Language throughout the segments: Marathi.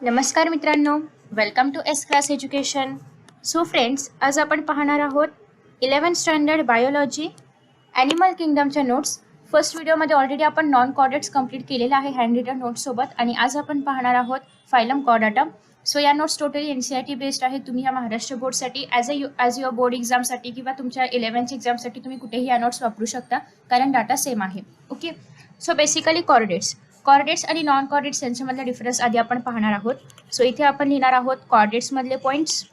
नमस्कार मित्रांनो, welcome to S class education. So friends, आज आपण पाहणार आहोत 11th स्टँडर्ड बायोलॉजी ॲनिमल किंगडमच्या नोट्स. फर्स्ट व्हिडिओमध्ये ऑलरेडी आपण नॉन कॉर्डेट्स कंप्लीट केलेला आहे हँड रिटन नोट्ससोबत, आणि आज आपण पाहणार आहोत फायलम कॉर्डाटा. सो या नोट्स टोटली NCERT बेस्ड आहेत. तुम्ही या महाराष्ट्र बोर्डसाठी ॲज युअर बोर्ड एक्झामसाठी किंवा तुमच्या 11th एक्झामसाठी तुम्ही कुठेही या नोट्स वापरू शकता, कारण डाटा सेम आहे. ओके, सो बेसिकली कॉर्डेट्स आणि नॉन कॉर्डेट्स यांच्यामधला डिफरन्स आधी आपण पाहणार आहोत. सो इथे आपण लिहिणार आहोत कॉर्डेट्समधले पॉईंट्स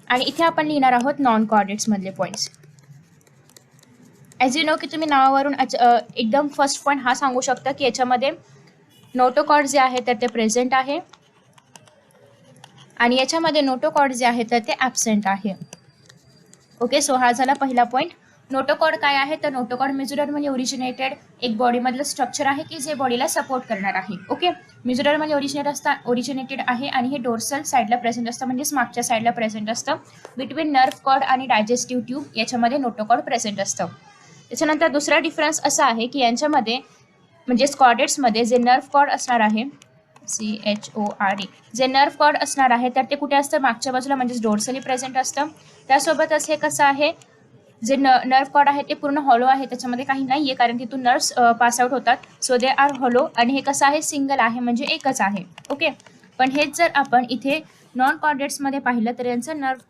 आणि इथे आपण लिहिणार आहोत नॉन कॉर्डेट्समधले पॉईंट्स. ॲज यू नो की तुम्ही नावावरून एकदम फर्स्ट पॉईंट हा सांगू शकता की याच्यामध्ये नोटोकॉर्ड जे आहे तर ते प्रेझेंट आहे आणि याच्यामध्ये नोटोकॉर्ड जे आहे तर ते ॲब्सेंट आहे. ओके, सो हा झाला पहिला पॉईंट. नोटोकॉर्ड काय आहे तर नोटोकॉर्ड मेजुरलमध्ये ओरिजिनेटेड एक बॉडीमधलं स्ट्रक्चर आहे की जे बॉडीला सपोर्ट करणार आहे. ओके, मेजुरलमध्ये ओरिजिनेटेड आहे आणि हे डोर्सल साईडला प्रेझेंट असतं, म्हणजेच मागच्या साईडला प्रेझेंट असतं. बिटवीन नर्व्ह कॉर्ड आणि डायजेस्टिव्ह ट्यूब याच्यामध्ये नोटोकॉर्ड प्रेझेंट असतं. त्याच्यानंतर दुसरा डिफरन्स असा आहे की यांच्यामध्ये म्हणजेच कॉर्डेट्समध्ये जे नर्व्ह कॉर्ड असणार आहे CHORD, जे नर्व्ह कॉर्ड असणार आहे तर ते कुठे असतं, मागच्या बाजूला, म्हणजेच डोर्सली प्रेझेंट असतं. त्यासोबतच हे कसं आहे, जे नर्व्ह कॉर्ड आहे ते पूर्ण हॉलो आहे, त्याच्यामध्ये काही नाही आहे कारण तिथून नर्व्स पास आउट होतात. सो दे आर हॉलो, आणि हे कसं आहे, सिंगल आहे, म्हणजे एकच आहे. ओके, पण हेच जर आपण इथे नॉन कॉर्डेट्समध्ये पाहिलं तर यांचं नर्व्ह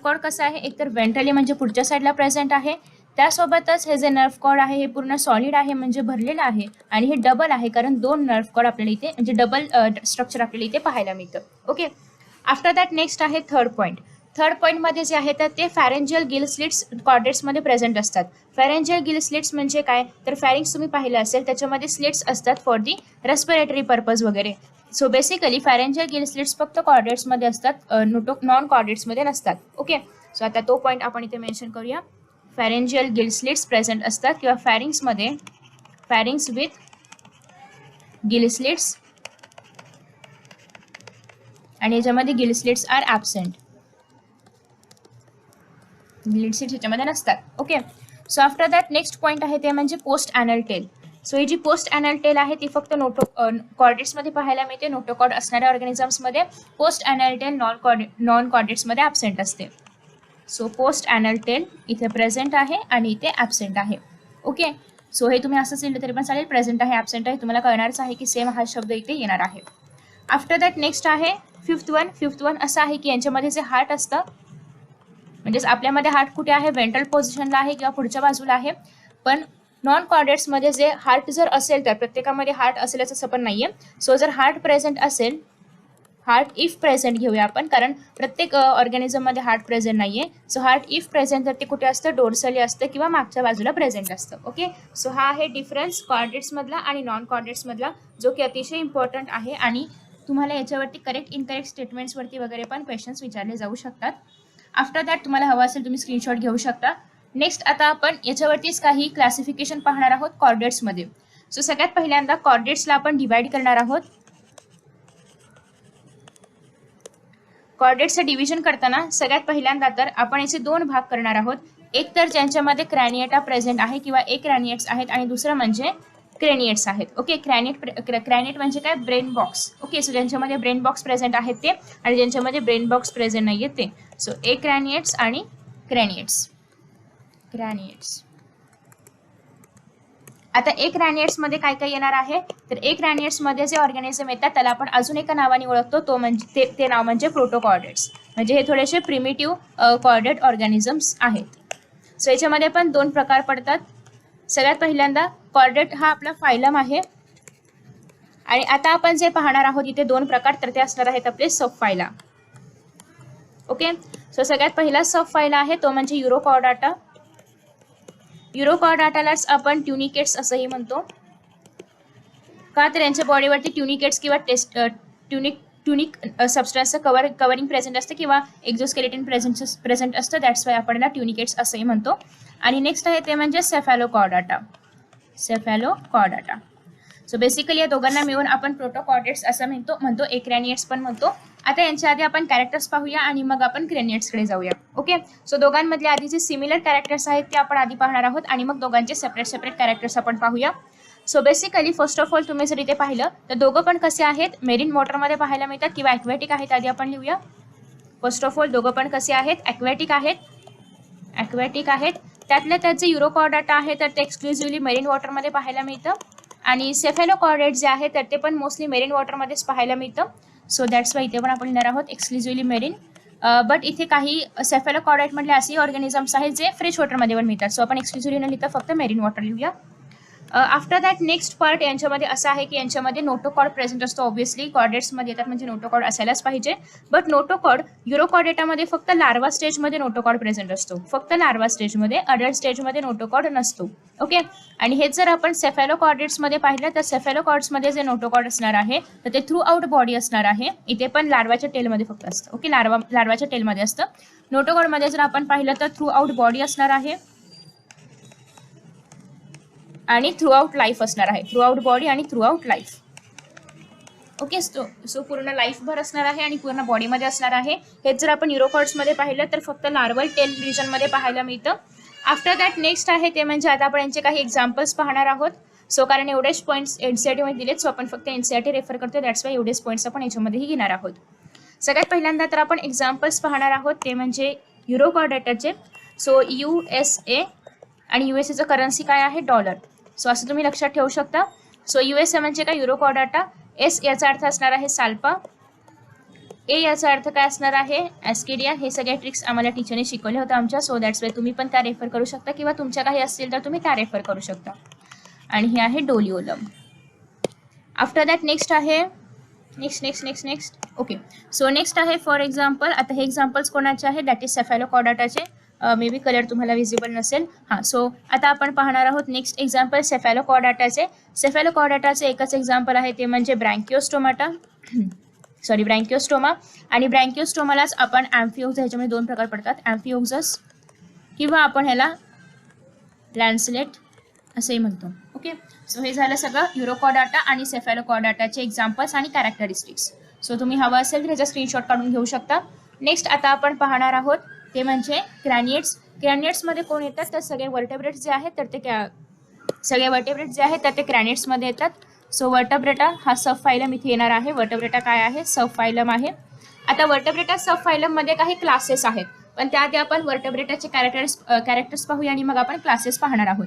कॉर्ड कसं आहे, एकतर वेंट्रली म्हणजे पुढच्या साईडला प्रेझेंट आहे. त्यासोबतच हे जे नर्व्ह कॉर्ड आहे हे पूर्ण सॉलिड आहे, म्हणजे भरलेलं आहे, आणि हे डबल आहे कारण दोन नर्व्ह कॉर्ड आपल्याला इथे, म्हणजे डबल स्ट्रक्चर आपल्याला इथे पाहायला मिळतं. ओके, आफ्टर दॅट नेक्स्ट आहे थर्ड पॉईंटमध्ये जे आहे तर ते फॅरेंजियल गिल स्लिट्स कॉर्डेट्समध्ये प्रेझेंट असतात. फॅरेंजियल गिल स्लिट्स म्हणजे काय तर फॅरिंग्स तुम्ही पाहिलं असेल, त्याच्यामध्ये स्लिट्स असतात फॉर दी रेस्पिरेटरी पर्पज वगैरे. सो बेसिकली फॅरेंजियल गिल स्लिट्स फक्त कॉर्डेट्समध्ये असतात, नॉन कॉर्डेट्समध्ये नसतात. ओके, सो आता तो पॉईंट आपण इथे मेन्शन करूया. फॅरेंजियल गिल स्लिट्स प्रेझेंट असतात किंवा फॅरिंग्स विथ गिल स्लिट्स, आणि याच्यामध्ये gill slits are absent. Gill slits याच्यामध्ये नसतात. Okay, so after that next point आहे ते म्हणजे पोस्ट ॲनल टेल. सो ही जी पोस्ट ॲनल टेल आहे ती फक्त कॉर्डेट्समध्ये पाहायला मिळते. नोटोकॉर्ड असणाऱ्या ऑर्गॅनिझम्समध्ये पोस्ट ॲनल टेल नॉन कॉर्डेट्समध्ये ॲब्सेंट असते. सो पोस्ट ॲनल टेल इथे प्रेझेंट आहे आणि इथे ॲब्सेंट आहे. ओके, सो हे तुम्ही असंच लिहिलं तरी पण चालेल, प्रेझेंट आहे ॲब्सेंट आहे, तुम्हाला कळणारच आहे की सेम हा शब्द इथे येणार आहे. आफ्टर दॅट नेक्स्ट आहे फिफ्थ वन असं आहे की यांच्यामध्ये जे हार्ट असतं, म्हणजेच आपल्यामध्ये हार्ट कुठे आहे, वेंट्रल पोझिशनला आहे किंवा पुढच्या बाजूला आहे. पण नॉन कॉर्डेट्समध्ये जे हार्ट जर असेल तर प्रत्येकामध्ये हार्ट असेलच असं पण नाही आहे. सो जर हार्ट प्रेझेंट असेल, हार्ट इफ प्रेझेंट घेऊया आपण, कारण प्रत्येक ऑर्गॅनिझममध्ये हार्ट प्रेझेंट नाही आहे. सो हार्ट इफ प्रेझेंट तर ते कुठे असतं, डोर्सली असतं किंवा मागच्या बाजूला प्रेझेंट असतं. ओके, सो हा आहे डिफरन्स कॉर्डेट्समधला आणि नॉन कॉर्डेट्समधला, जो की अतिशय इम्पॉर्टंट आहे, आणि तुम्हाला याच्यावरती करेक्ट इनकरेक्ट स्टेटमेंट्सवरती वगैरे पण क्वेश्चन्स विचारले जाऊ शकतात. आफ्टर दॅट तुम्हाला हवं असेल तुम्ही स्क्रीनशॉट घेऊ शकता. नेक्स्ट आता आपण याच्यावरतीच काही क्लासिफिकेशन पाहणार आहोत कॉर्डेट्समध्ये. सो सगळ्यात पहिल्यांदा कॉर्डेट्सला आपण डिवाइड करणार आहोत. कॉर्डेट्सचं डिव्हिजन करताना सगळ्यात पहिल्यांदा तर आपण याचे दोन भाग करणार आहोत. एक तर ज्यांच्यामध्ये क्रॅनिएटा प्रेझेंट आहे किंवा क्रॅनिएट्स आहेत, आणि दुसरं म्हणजे क्रेनिएट्स आहेत. ओके, क्रॅनिएट म्हणजे काय, ब्रेन बॉक्स. ओके, सो ज्यांच्यामध्ये ब्रेन बॉक्स प्रेझेंट आहेत ते, आणि ज्यांच्यामध्ये ब्रेन बॉक्स प्रेझेंट नाही आहेत ते. सो क्रॅनिएट्स आणि क्रॅनिएट्स. आता क्रॅनिएट्समध्ये काय काय येणार आहे तर क्रॅनिएट्समध्ये जे ऑर्गॅनिझम येतात त्याला आपण अजून एका नावाने ओळखतो, तो म्हणजे ते नाव म्हणजे प्रोटोकॉर्डेट्स. म्हणजे हे थोडेसे प्रिमिटिव्ह कॉर्डेट ऑर्गॅनिझम्स आहेत. सो याच्यामध्ये पण दोन प्रकार पडतात. सगळ्यात पहिल्यांदा कॉर्डेट हा आपला फायलम आहे, आणि आता आपण जे पाहणार आहोत इथे दोन प्रकार, तर ते असणार आहेत आपले सब फायला. ओके, सो सगळ्यात पहिला सब फायला आहे तो म्हणजे युरोकॉर्डाटा. युरोकॉर्डाटालाच आपण ट्युनिकेट्स असंही म्हणतो. का तर यांच्या बॉडीवरती ट्युनिकेट्स किंवा ट्युनिक सबस्टन्सचं कवरिंग प्रेझेंट असतं किंवा एक्झोस्केलेटन प्रेझेंट असतं, दॅट्स वाय आपण याला ट्युनिकेट्स असंही म्हणतो. आणि नेक्स्ट आहे ते म्हणजे सेफॅलोकॉर्डाटा. सो बेसिकली या दोघांना मिळून आपण प्रोटोकॉर्डेट्स असं म्हणतो, क्रॅनिएट्स पण म्हणतो. आता यांच्या आधी आपण कॅरेक्टर्स पाहूया आणि मग आपण क्रॅनिएट्सकडे जाऊया. ओके, सो दोघांमधले आधी जे सिमिलर कॅरेक्टर्स आहेत ते आपण आधी पाहणार आहोत, आणि मग दोघांचे सेपरेट कॅरेक्टर्स आपण पाहूया. So basically first of all तुम्ही जर इथे पाहिलं तर दोघं पण कसे आहेत, मेरीन वॉटरमध्ये पाहायला मिळतात किंवा ॲक्वॅटिक आहेत. आधी आपण लिहूया. फर्स्ट ऑफ ऑल दोघं पण कसे आहेत, ॲक्वॅटिक आहेत. त्यातल्या त्यात जे युरोकॉर्डाटा आहे तर ते एक्सक्लुझिव्हली मेरीन वॉटरमध्ये पाहायला मिळतं आणि सेफॅलोकॉर्डेट जे आहे तर ते पण मोस्टली मेरीन वॉटरमध्येच पाहायला मिळतं. सो दॅट्स वाय इथे पण आपण लिहिणार आहोत एक्सक्लुझिव्हली मेरीन. बट इथे काही सेफॅलोकॉर्डेट मधले असे ऑर्गॅनिझम्स आहेत जे फ्रेश वॉटरमध्ये पण मिळतात. सो आपण एक्सक्लुझिव्हली न लिहिता फक्त मेरीन वॉटर लिहूया. आफ्टर दॅट नेक्स्ट पार्ट यांच्यामध्ये असं आहे की यांच्यामध्ये नोटोकॉर्ड प्रेझेंट असतो. ऑब्व्हियसली कॉर्डेट्समध्ये येतात म्हणजे नोटोकॉर्ड असायलाच पाहिजे. बट नोटोकॉर्ड युरोकॉर्डेटामध्ये फक्त लार्वा स्टेजमध्ये नोटोकॉर्ड प्रेझेंट असतो, फक्त लार्वा स्टेजमध्ये. अडल्ट स्टेजमध्ये नोटोकॉर्ड नसतो. ओके. आणि हेच जर आपण सेफॅलोकॉर्डेट्समध्ये पाहिलं तर सेफॅलोकॉर्ड्समध्ये जे नोटोकॉर्ड असणार आहे तर ते थ्रू आउट बॉडी असणार आहे. इथे पण लार्वाच्या टेलमध्ये फक्त असतं. ओके, लार्वाच्या टेलमध्ये असतं. नोटोकॉर्डमध्ये जर आपण पाहिलं तर थ्रू आउट बॉडी असणार आहे आणि थ्रू आउट लाईफ असणार आहे. थ्रू आउट बॉडी आणि through out life. Okay. So पूर्ण लाईफभर असणार आहे आणि पूर्ण बॉडीमध्ये असणार आहे. हेच जर आपण युरोकॉर्ड्समध्ये पाहिलं तर फक्त लार्वल टेल रिजनमध्ये पाहायला मिळतं. आफ्टर दॅट नेक्स्ट आहे ते म्हणजे आता आपण यांचे काही एक्झाम्पल्स पाहणार आहोत. सो कारण एवढेच पॉईंट्स एनसीईआरटीमध्ये दिलेत, सो आपण फक्त एनसीईआरटी रेफर करतो. दॅट्स वाय एवढेच पॉईंट्स आपण याच्यामध्येही घेणार आहोत. सगळ्यात पहिल्यांदा तर आपण एक्झाम्पल्स पाहणार आहोत ते म्हणजे युरोकॉर्डेटाचे. सो USA आणि USAचं करन्सी काय आहे, डॉलर. सो असं तुम्ही लक्षात ठेवू शकता. सो USA म्हणजे काय, युरोकॉर्डाटा. S याचा अर्थ असणार आहे साल्पा. A याचा अर्थ काय असणार आहे, ॲस्केडिया. हे सगळे ट्रिक्स आम्हाला टीचरने शिकवले होते आमच्या. सो दॅट्स वे तुम्ही पण त्या रेफर करू शकता किंवा तुमच्या काही असतील तर तुम्ही त्या रेफर करू शकता. आणि हे आहे डोलिओलम. आफ्टर दॅट नेक्स्ट आहे नेक्स्ट. ओके. सो नेक्स्ट आहे फॉर एक्झाम्पल, आता हे एक्झाम्पल्स कोणाचे आहे, दॅट इज सेफॅलोकॉर्डाटाचे. मे बी कलर तुम्हाला विजिबल नसेल. हां. सो आता आपण पाहणार आहोत नेक्स्ट एक्झाम्पल सेफॅलोकॉर्डाटाचे. सेफॅलोकॉर्डाटाचे एकच एक्झाम्पल आहे ते म्हणजे ब्रँकिओस्टोमा. आणि ब्रँकिओस्टोमालाच आपण ॲम्फिओक्स, ह्याच्यामध्ये दोन प्रकार पडतात, ॲम्फिओक्सस किंवा आपण ह्याला लँडस्लेट असंही म्हणतो. ओके. सो हे झालं सगळं युरोकॉर्डाटा आणि सेफॅलोकॉर्डाटाचे एक्झाम्पल्स आणि कॅरेक्टरिस्टिक्स. सो तुम्ही हवं असेल तर ह्याचा स्क्रीनशॉट काढून घेऊ शकता. नेक्स्ट आता आपण पाहणार आहोत ते म्हणजे क्रॅनिएट्स. क्रॅनिएट्समध्ये कोण येतात तर सगळे वर्टेब्रेट्स जे आहेत तर ते क्रॅनिएट्समध्ये येतात. सो वर्टेब्रेटा हा सब फायलम इथे येणार आहे. वर्टेब्रेटा काय आहे, सब फायलम आहे. आता वर्टेब्रेटा सब फायलममध्ये काही क्लासेस आहेत, पण त्याआधी आपण वर्टेब्रेटाचे कॅरेक्टर्स पाहूया आणि मग आपण क्लासेस पाहणार आहोत.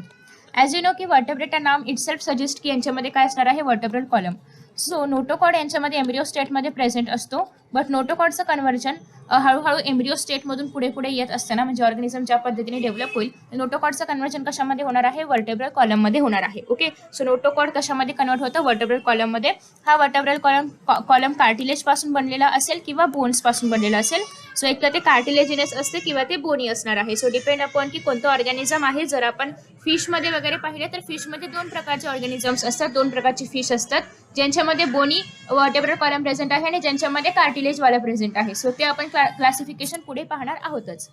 ॲज यू नो की वर्टेब्रेटा नाम इटसेल्फ सजेस्ट की यांच्यामध्ये काय असणार आहे, वर्टेब्रल कॉलम. सो नोटोकॉर्ड यांच्यामध्ये एम्ब्रिओ स्टेटमध्ये प्रेझेंट असतो. बट नोटोकॉर्डचं कन्व्हर्जन हळूहळू एम्ब्रिओ स्टेटमधून पुढे येत असताना म्हणजे ऑर्गॅनिझम ज्या पद्धतीने डेव्हलप होईल, नोटोकॉर्डचं कन्व्हर्जन कशामध्ये होणार आहे, वर्टेब्रल कॉलममध्ये होणार आहे. ओके. सो नोटोकॉर्ड कशामध्ये कन्वर्ट होतं, वर्टेब्रल कॉलममध्ये. हा वर्टेब्रल कॉलम कार्टिलेजपासून बनलेला असेल किंवा बोन्सपासून बनलेला असेल. सो एक तर ते कार्टिलेजिनस असते किंवा ते बोनी असणार आहे. सो डिपेंड अपॉन की कोणतं ऑर्गॅनिझम आहे. जर आपण फिशमध्ये वगैरे पाहिले तर फिशमध्ये दोन प्रकारचे ऑर्गॅनिझम्स असतात, दोन प्रकारची फिश असतात, ज्यांच्यामध्ये बोनी वर्टेब्रल कॉलम प्रेझेंट आहे आणि ज्यांच्यामध्ये कार्टिलेजवाला प्रेझेंट आहे. सो ते आपण क्लासिफिकेशन पुढे पाहणार आहोतच.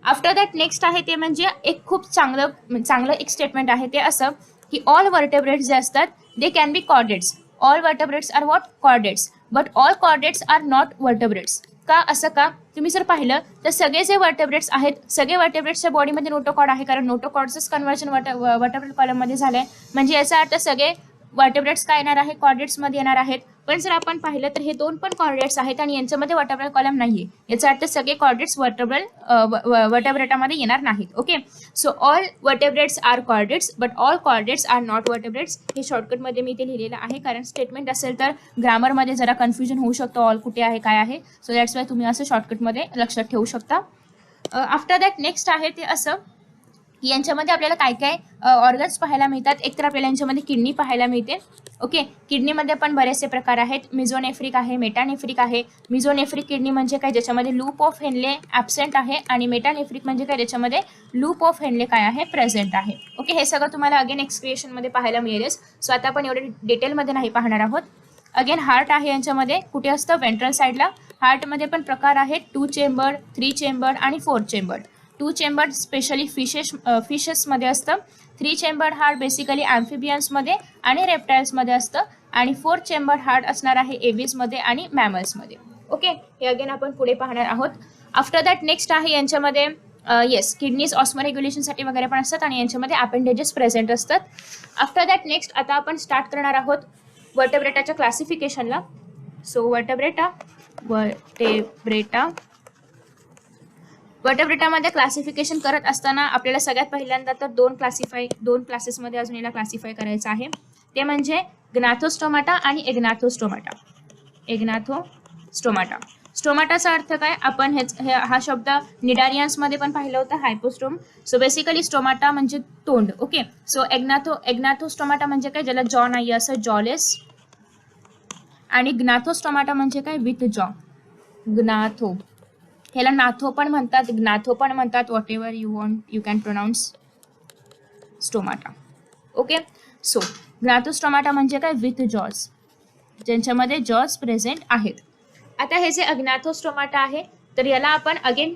आफ्टर दॅट नेक्स्ट आहे ते म्हणजे एक खूप चांगलं एक स्टेटमेंट आहे ते असं की ऑल वर्टेब्रेट्स जे असतात they can be chordates. All vertebrates are what, chordates. But all chordates are not vertebrates. का असं का, तुम्ही जर पाहिलं तर सगळे जे वर्टेब्रेट्स आहेत, सगळे वर्टेब्रेट्सच्या बॉडीमध्ये नोटोकॉर्ड आहे, कारण नोटोकॉर्डचंच कन्व्हर्जन वर्टेब्रल कॉलममध्ये झालं आहे. म्हणजे याचा अर्थ सगळे वर्टेब्रेट्स काय येणार आहे, कॉर्डेट्समध्ये येणार आहेत. पण जर आपण पाहिलं तर हे दोन पण कॉर्डेट्स आहेत आणि यांच्यामध्ये वर्टेब्रल कॉलम नाही आहे. याचा अर्थ सगळे कॉर्डेट्स वर्टेब्रेटामध्ये येणार नाहीत. Okay. So all vertebrates are chordates but all chordates are not vertebrates. हे शॉर्टकटमध्ये मी ते लिहिलेलं आहे, कारण स्टेटमेंट असेल तर ग्रामरमध्ये जरा कन्फ्युजन होऊ शकतो, ऑल कुठे आहे काय आहे. सो दॅट्स वाय तुम्ही असं शॉर्टकटमध्ये लक्षात ठेवू शकता. आफ्टर दॅट नेक्स्ट आहे ते असं की यांच्यामध्ये आपल्याला काय काय ऑर्गन्स पाहायला मिळतात. एकतर आपल्याला यांच्यामध्ये किडनी पाहायला मिळते. ओके. किडनीमध्ये पण बरेचसे प्रकार आहेत. मिझोनेफ्रिक आहे, मेटानेफ्रिक आहे. मिझोनेफ्रिक किडनी म्हणजे काय, ज्याच्यामध्ये लूप ऑफ हेनले ॲब्सेंट आहे आणि मेटानेफ्रिक म्हणजे काय, ज्याच्यामध्ये लूप ऑफ हेनले काय आहे, प्रेझेंट आहे. ओके. हे सगळं तुम्हाला अगेन एक्सक्रिएशनमध्ये पाहायला मिळेलच. सो आता आपण एवढे डिटेलमध्ये नाही पाहणार आहोत. अगेन हार्ट आहे यांच्यामध्ये, कुठे असतं, वेंट्रल साईडला. हार्टमध्ये पण प्रकार आहेत, 2 चेंबर, 3 चेंबर आणि 4 चेंबर. 2 चेंबर स्पेशली फिशेसमध्ये असतं. 3 चेंबर हार्ट बेसिकली ॲम्फिबियन्समध्ये आणि रेप्टाइल्समध्ये असतं. आणि 4 चेंबर हार्ट असणार आहे एव्हिजमध्ये आणि मॅमल्समध्ये. ओके. हे अगेन आपण पुढे पाहणार आहोत. आफ्टर दॅट नेक्स्ट आहे यांच्यामध्ये येस, किडनीज ऑस्मोरेग्युलेशनसाठी वगैरे पण असतात आणि यांच्यामध्ये अपेंडेजेस प्रेझेंट असतात. आफ्टर दॅट नेक्स्ट आता आपण स्टार्ट करणार आहोत वर्टेब्रेटाच्या क्लासिफिकेशनला. सो वर्टेब्रेटामध्ये क्लासिफिकेशन करत असताना आपल्याला सगळ्यात पहिल्यांदा तर दोन क्लासेसमध्ये अजून याला क्लासिफाय करायचं आहे. ते म्हणजे ग्नाथोस्टोमाटा आणि एग्नाथोस्टोमाटा. स्टोमाटाचा अर्थ काय, आपण हा शब्द निडारियन्समध्ये पण पाहिलं होतं, हायपोस्टोम. सो बेसिकली स्टोमाटा म्हणजे तोंड. ओके, सो एग्नाथोस्टोमाटा म्हणजे काय, ज्याला जॉ नाही असं जॉलेस. आणि ग्नाथोस्टोमाटा म्हणजे काय, विथ जॉ. ग्नाथो, ह्याला नाथो पण म्हणतात, whatever you want you can pronounce stomata. Okay, so gnathostomata म्हणजे काय, विथ जॉज, ज्यांच्यामध्ये जॉज प्रेझेंट आहेत. आता हे जे अग्नाथोस्टोमाटा आहे तर याला आपण अगेन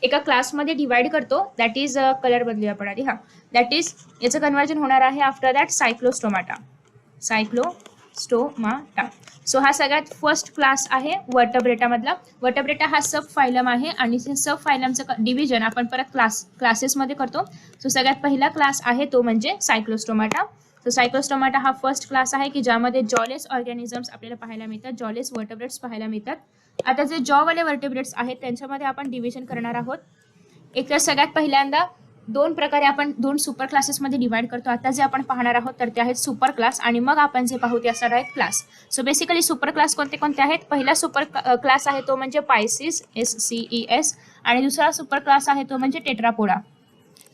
एका क्लासमध्ये डिवाइड करतो. दॅट इज कलर बदलूया आपण आधी. दॅट इज याचं कन्वर्जन होणार आहे आफ्टर दॅट सायक्लोस्टोमाटा. सो हा सगळ्यात फर्स्ट क्लास आहे वर्टेब्रेटामधला. वर्टेब्रेटा हा सब फायलम आहे आणि सब फायलमचं डिव्हिजन आपण परत क्लासेसमध्ये करतो. सो सगळ्यात पहिला क्लास आहे तो म्हणजे सायक्लोस्टोमाटा. सो सायक्लोस्टोमाटा हा फर्स्ट क्लास आहे की ज्यामध्ये जॉलेस ऑर्गॅनिझम्स आपल्याला पाहायला मिळतात, जॉलेस वर्टेब्रेट्स पाहायला मिळतात. आता जे जॉवाले वर्टेब्रेट्स आहेत त्यांच्यामध्ये आपण डिव्हिजन करणार आहोत. एक तर सगळ्यात पहिल्यांदा दोन प्रकारे आपण दोन सुपर क्लासेसमध्ये डिवाइड करतो. आता जे आपण पाहणार आहोत तर ते आहेत सुपर क्लास आणि मग आपण जे पाहू ते असणार आहेत class. So basically super class कोणते कोणते आहेत, पहिला सुपर क्लास आहे तो म्हणजे पायसिस, SCES, आणि दुसरा सुपर क्लास आहे तो म्हणजे टेट्रापोडा.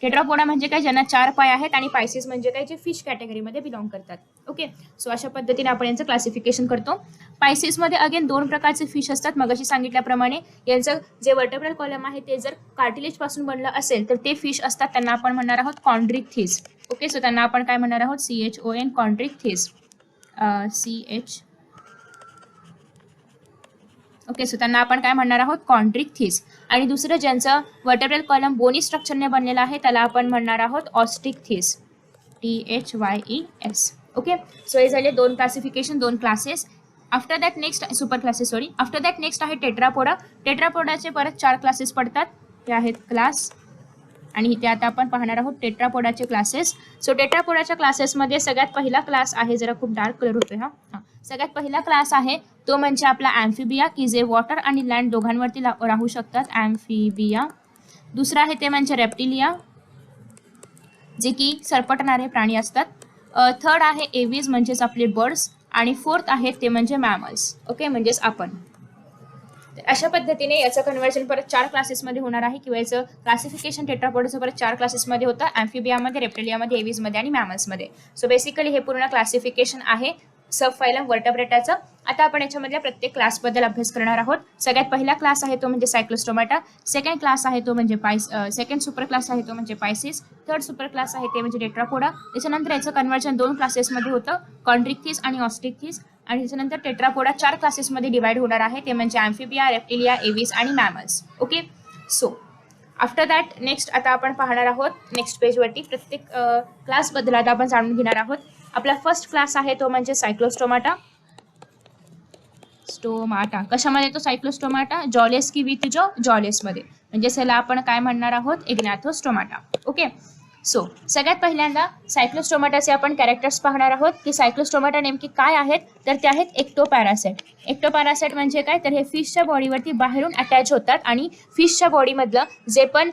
टेट्रापोडा म्हणजे काय, ज्यांना 4 पाय आहेत, आणि पायसिस म्हणजे काय, जे फिश कॅटेगरीमध्ये बिलॉंग करतात. ओके, सो अशा पद्धतीने आपण यांचं क्लासिफिकेशन करतो. पायसिसमध्ये अगेन 2 प्रकारचे फिश असतात. मगाशी सांगितल्याप्रमाणे यांचं जे वर्टेब्रल कॉलम आहे ते जर कार्टिलेज पासून बनलं असेल तर ते फिश असतात, त्यांना आपण म्हणणार आहोत कॉन्ड्रिक्थिस. ओके, सो त्यांना आपण काय म्हणणार आहोत, CHON, कॉन्ड्रिक्थिस. ओके, सो त्यांना आपण काय म्हणणार आहोत, कॉन्ड्रिक्थिस. आणि दुसरं ज्यांचं वर्टेब्रल कॉलम बोनी स्ट्रक्चरने बनलेला आहे त्याला आपण म्हणणार आहोत ऑस्टिक्थिस, THYES. ओके, सो हे झाले 2 classification, 2 classes. After that next super classes, after that next आहे टेट्रापोडा. टेट्रापोडाचे परत 4 क्लासेस पडतात, ते आहेत क्लास, आणि इथे आता आपण पाहणार आहोत टेट्रापोडाचे क्लासेस. सो टेट्रापोडाच्या क्लासेसमध्ये सगळ्यात पहिला क्लास आहे, जरा खूप डार्क कलर होतोय सगळ्यात पहिला क्लास आहे तो म्हणजे आपला ॲम्फिबिया, की जे वॉटर आणि लँड दोघांवरती राहू शकतात, ॲम्फिबिया. दुसरा आहे ते म्हणजे रेप्टिलिया, जे की सरपटणारे प्राणी असतात. थर्ड आहे एव्हिज, म्हणजेच आपले बर्ड्स. आणि फोर्थ आहे ते म्हणजे मॅमल्स. ओके, म्हणजेच आपण. अशा पद्धतीने याचं कन्वर्जन परत 4 क्लासेसमध्ये होणार आहे, किंवा याचं क्लासिफिकेशन टेट्रापोडाचं परत 4 क्लासेसमध्ये होतं, ॲम्फिबियामध्ये, रेप्टिलियामध्ये, एव्हिजमध्ये आणि मॅमल्समध्ये. सो बेसिकली हे पूर्ण क्लासिफिकेशन आहे सब फायलम वर्टेब्रेटाचं. आता आपण याच्यामधल्या प्रत्येक क्लासबद्दल अभ्यास करणार आहोत. सगळ्यात पहिला क्लास आहे तो म्हणजे सायक्लोस्टोमाटा. सेकंड क्लास आहे तो म्हणजे सेकंड सुपर क्लास आहे तो म्हणजे पायसिस. थर्ड सुपर क्लास आहे ते म्हणजे टेट्रापोडा. त्याच्यानंतर याचं कन्वर्जन 2 क्लासेसमध्ये होतं, कॉन्ड्रिक्थिस आणि ऑस्टिक्थिस. आणि त्याच्यानंतर टेट्रापोडा 4 क्लासेसमध्ये डिवाइड होणार आहे, ते म्हणजे ॲम्फिबिया, रेप्टिलिया, एव्हिस आणि mammals. Okay, so after that next आता आपण पाहणार आहोत नेक्स्ट पेजवरती प्रत्येक क्लासबद्दल आता आपण जाणून घेणार आहोत. आपला फर्स्ट क्लास आहे तो म्हणजे सायक्लोस्टोमाटा. कशामध्ये येतो सायक्लोस्टोमाटा, जॉलेस की विथ जॉलेसमध्ये, म्हणजे याला आपण काय म्हणणार आहोत, एग्नाथोस्टोमाटा. ओके, सो सगळ्यात पहिल्यांदा सायक्लोस्टोमाटाचे आपण कॅरेक्टर्स पाहणार आहोत की सायक्लोस्टोमाटा नेमकी काय आहेत. तर ते आहेत एक्टोपॅरासाइट. एक्टोपॅरासाइट म्हणजे काय, तर हे फिशच्या बॉडीवरती बाहेरून अटॅच होतात आणि फिशच्या बॉडीमधलं जे पण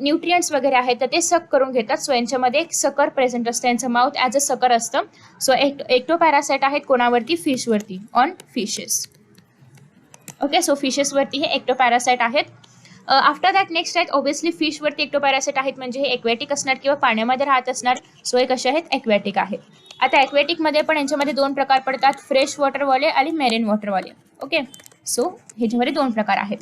न्यूट्रियंट्स वगैरे आहेत तर ते सक करून घेतात. सो यांच्यामध्ये एक सकर प्रेझेंट असतं, यांचं माउथ ॲज अ सकर असतं. सो एक्टोपॅरासाइट आहेत कोणावरती, फिशवरती, ऑन फिशेस. ओके, सो फिशेसवरती हे एक्टोपॅरासाइट आहेत. आफ्टर दॅट नेक्स्ट आहेत ऑब्विसली फिशवरती एक्टोपॅरासाइट आहेत, म्हणजे हे एक्वॅटिक असणार किंवा पाण्यामध्ये राहत असणार. सो हे कसे आहेत, एक्वॅटिक आहेत. आता एक्वॅटिकमध्ये पण यांच्यामध्ये 2 प्रकार पडतात, फ्रेश वॉटरवाले आणि मेरीन वॉटरवाले. ओके, सो ह्याच्यामध्ये 2 प्रकार आहेत.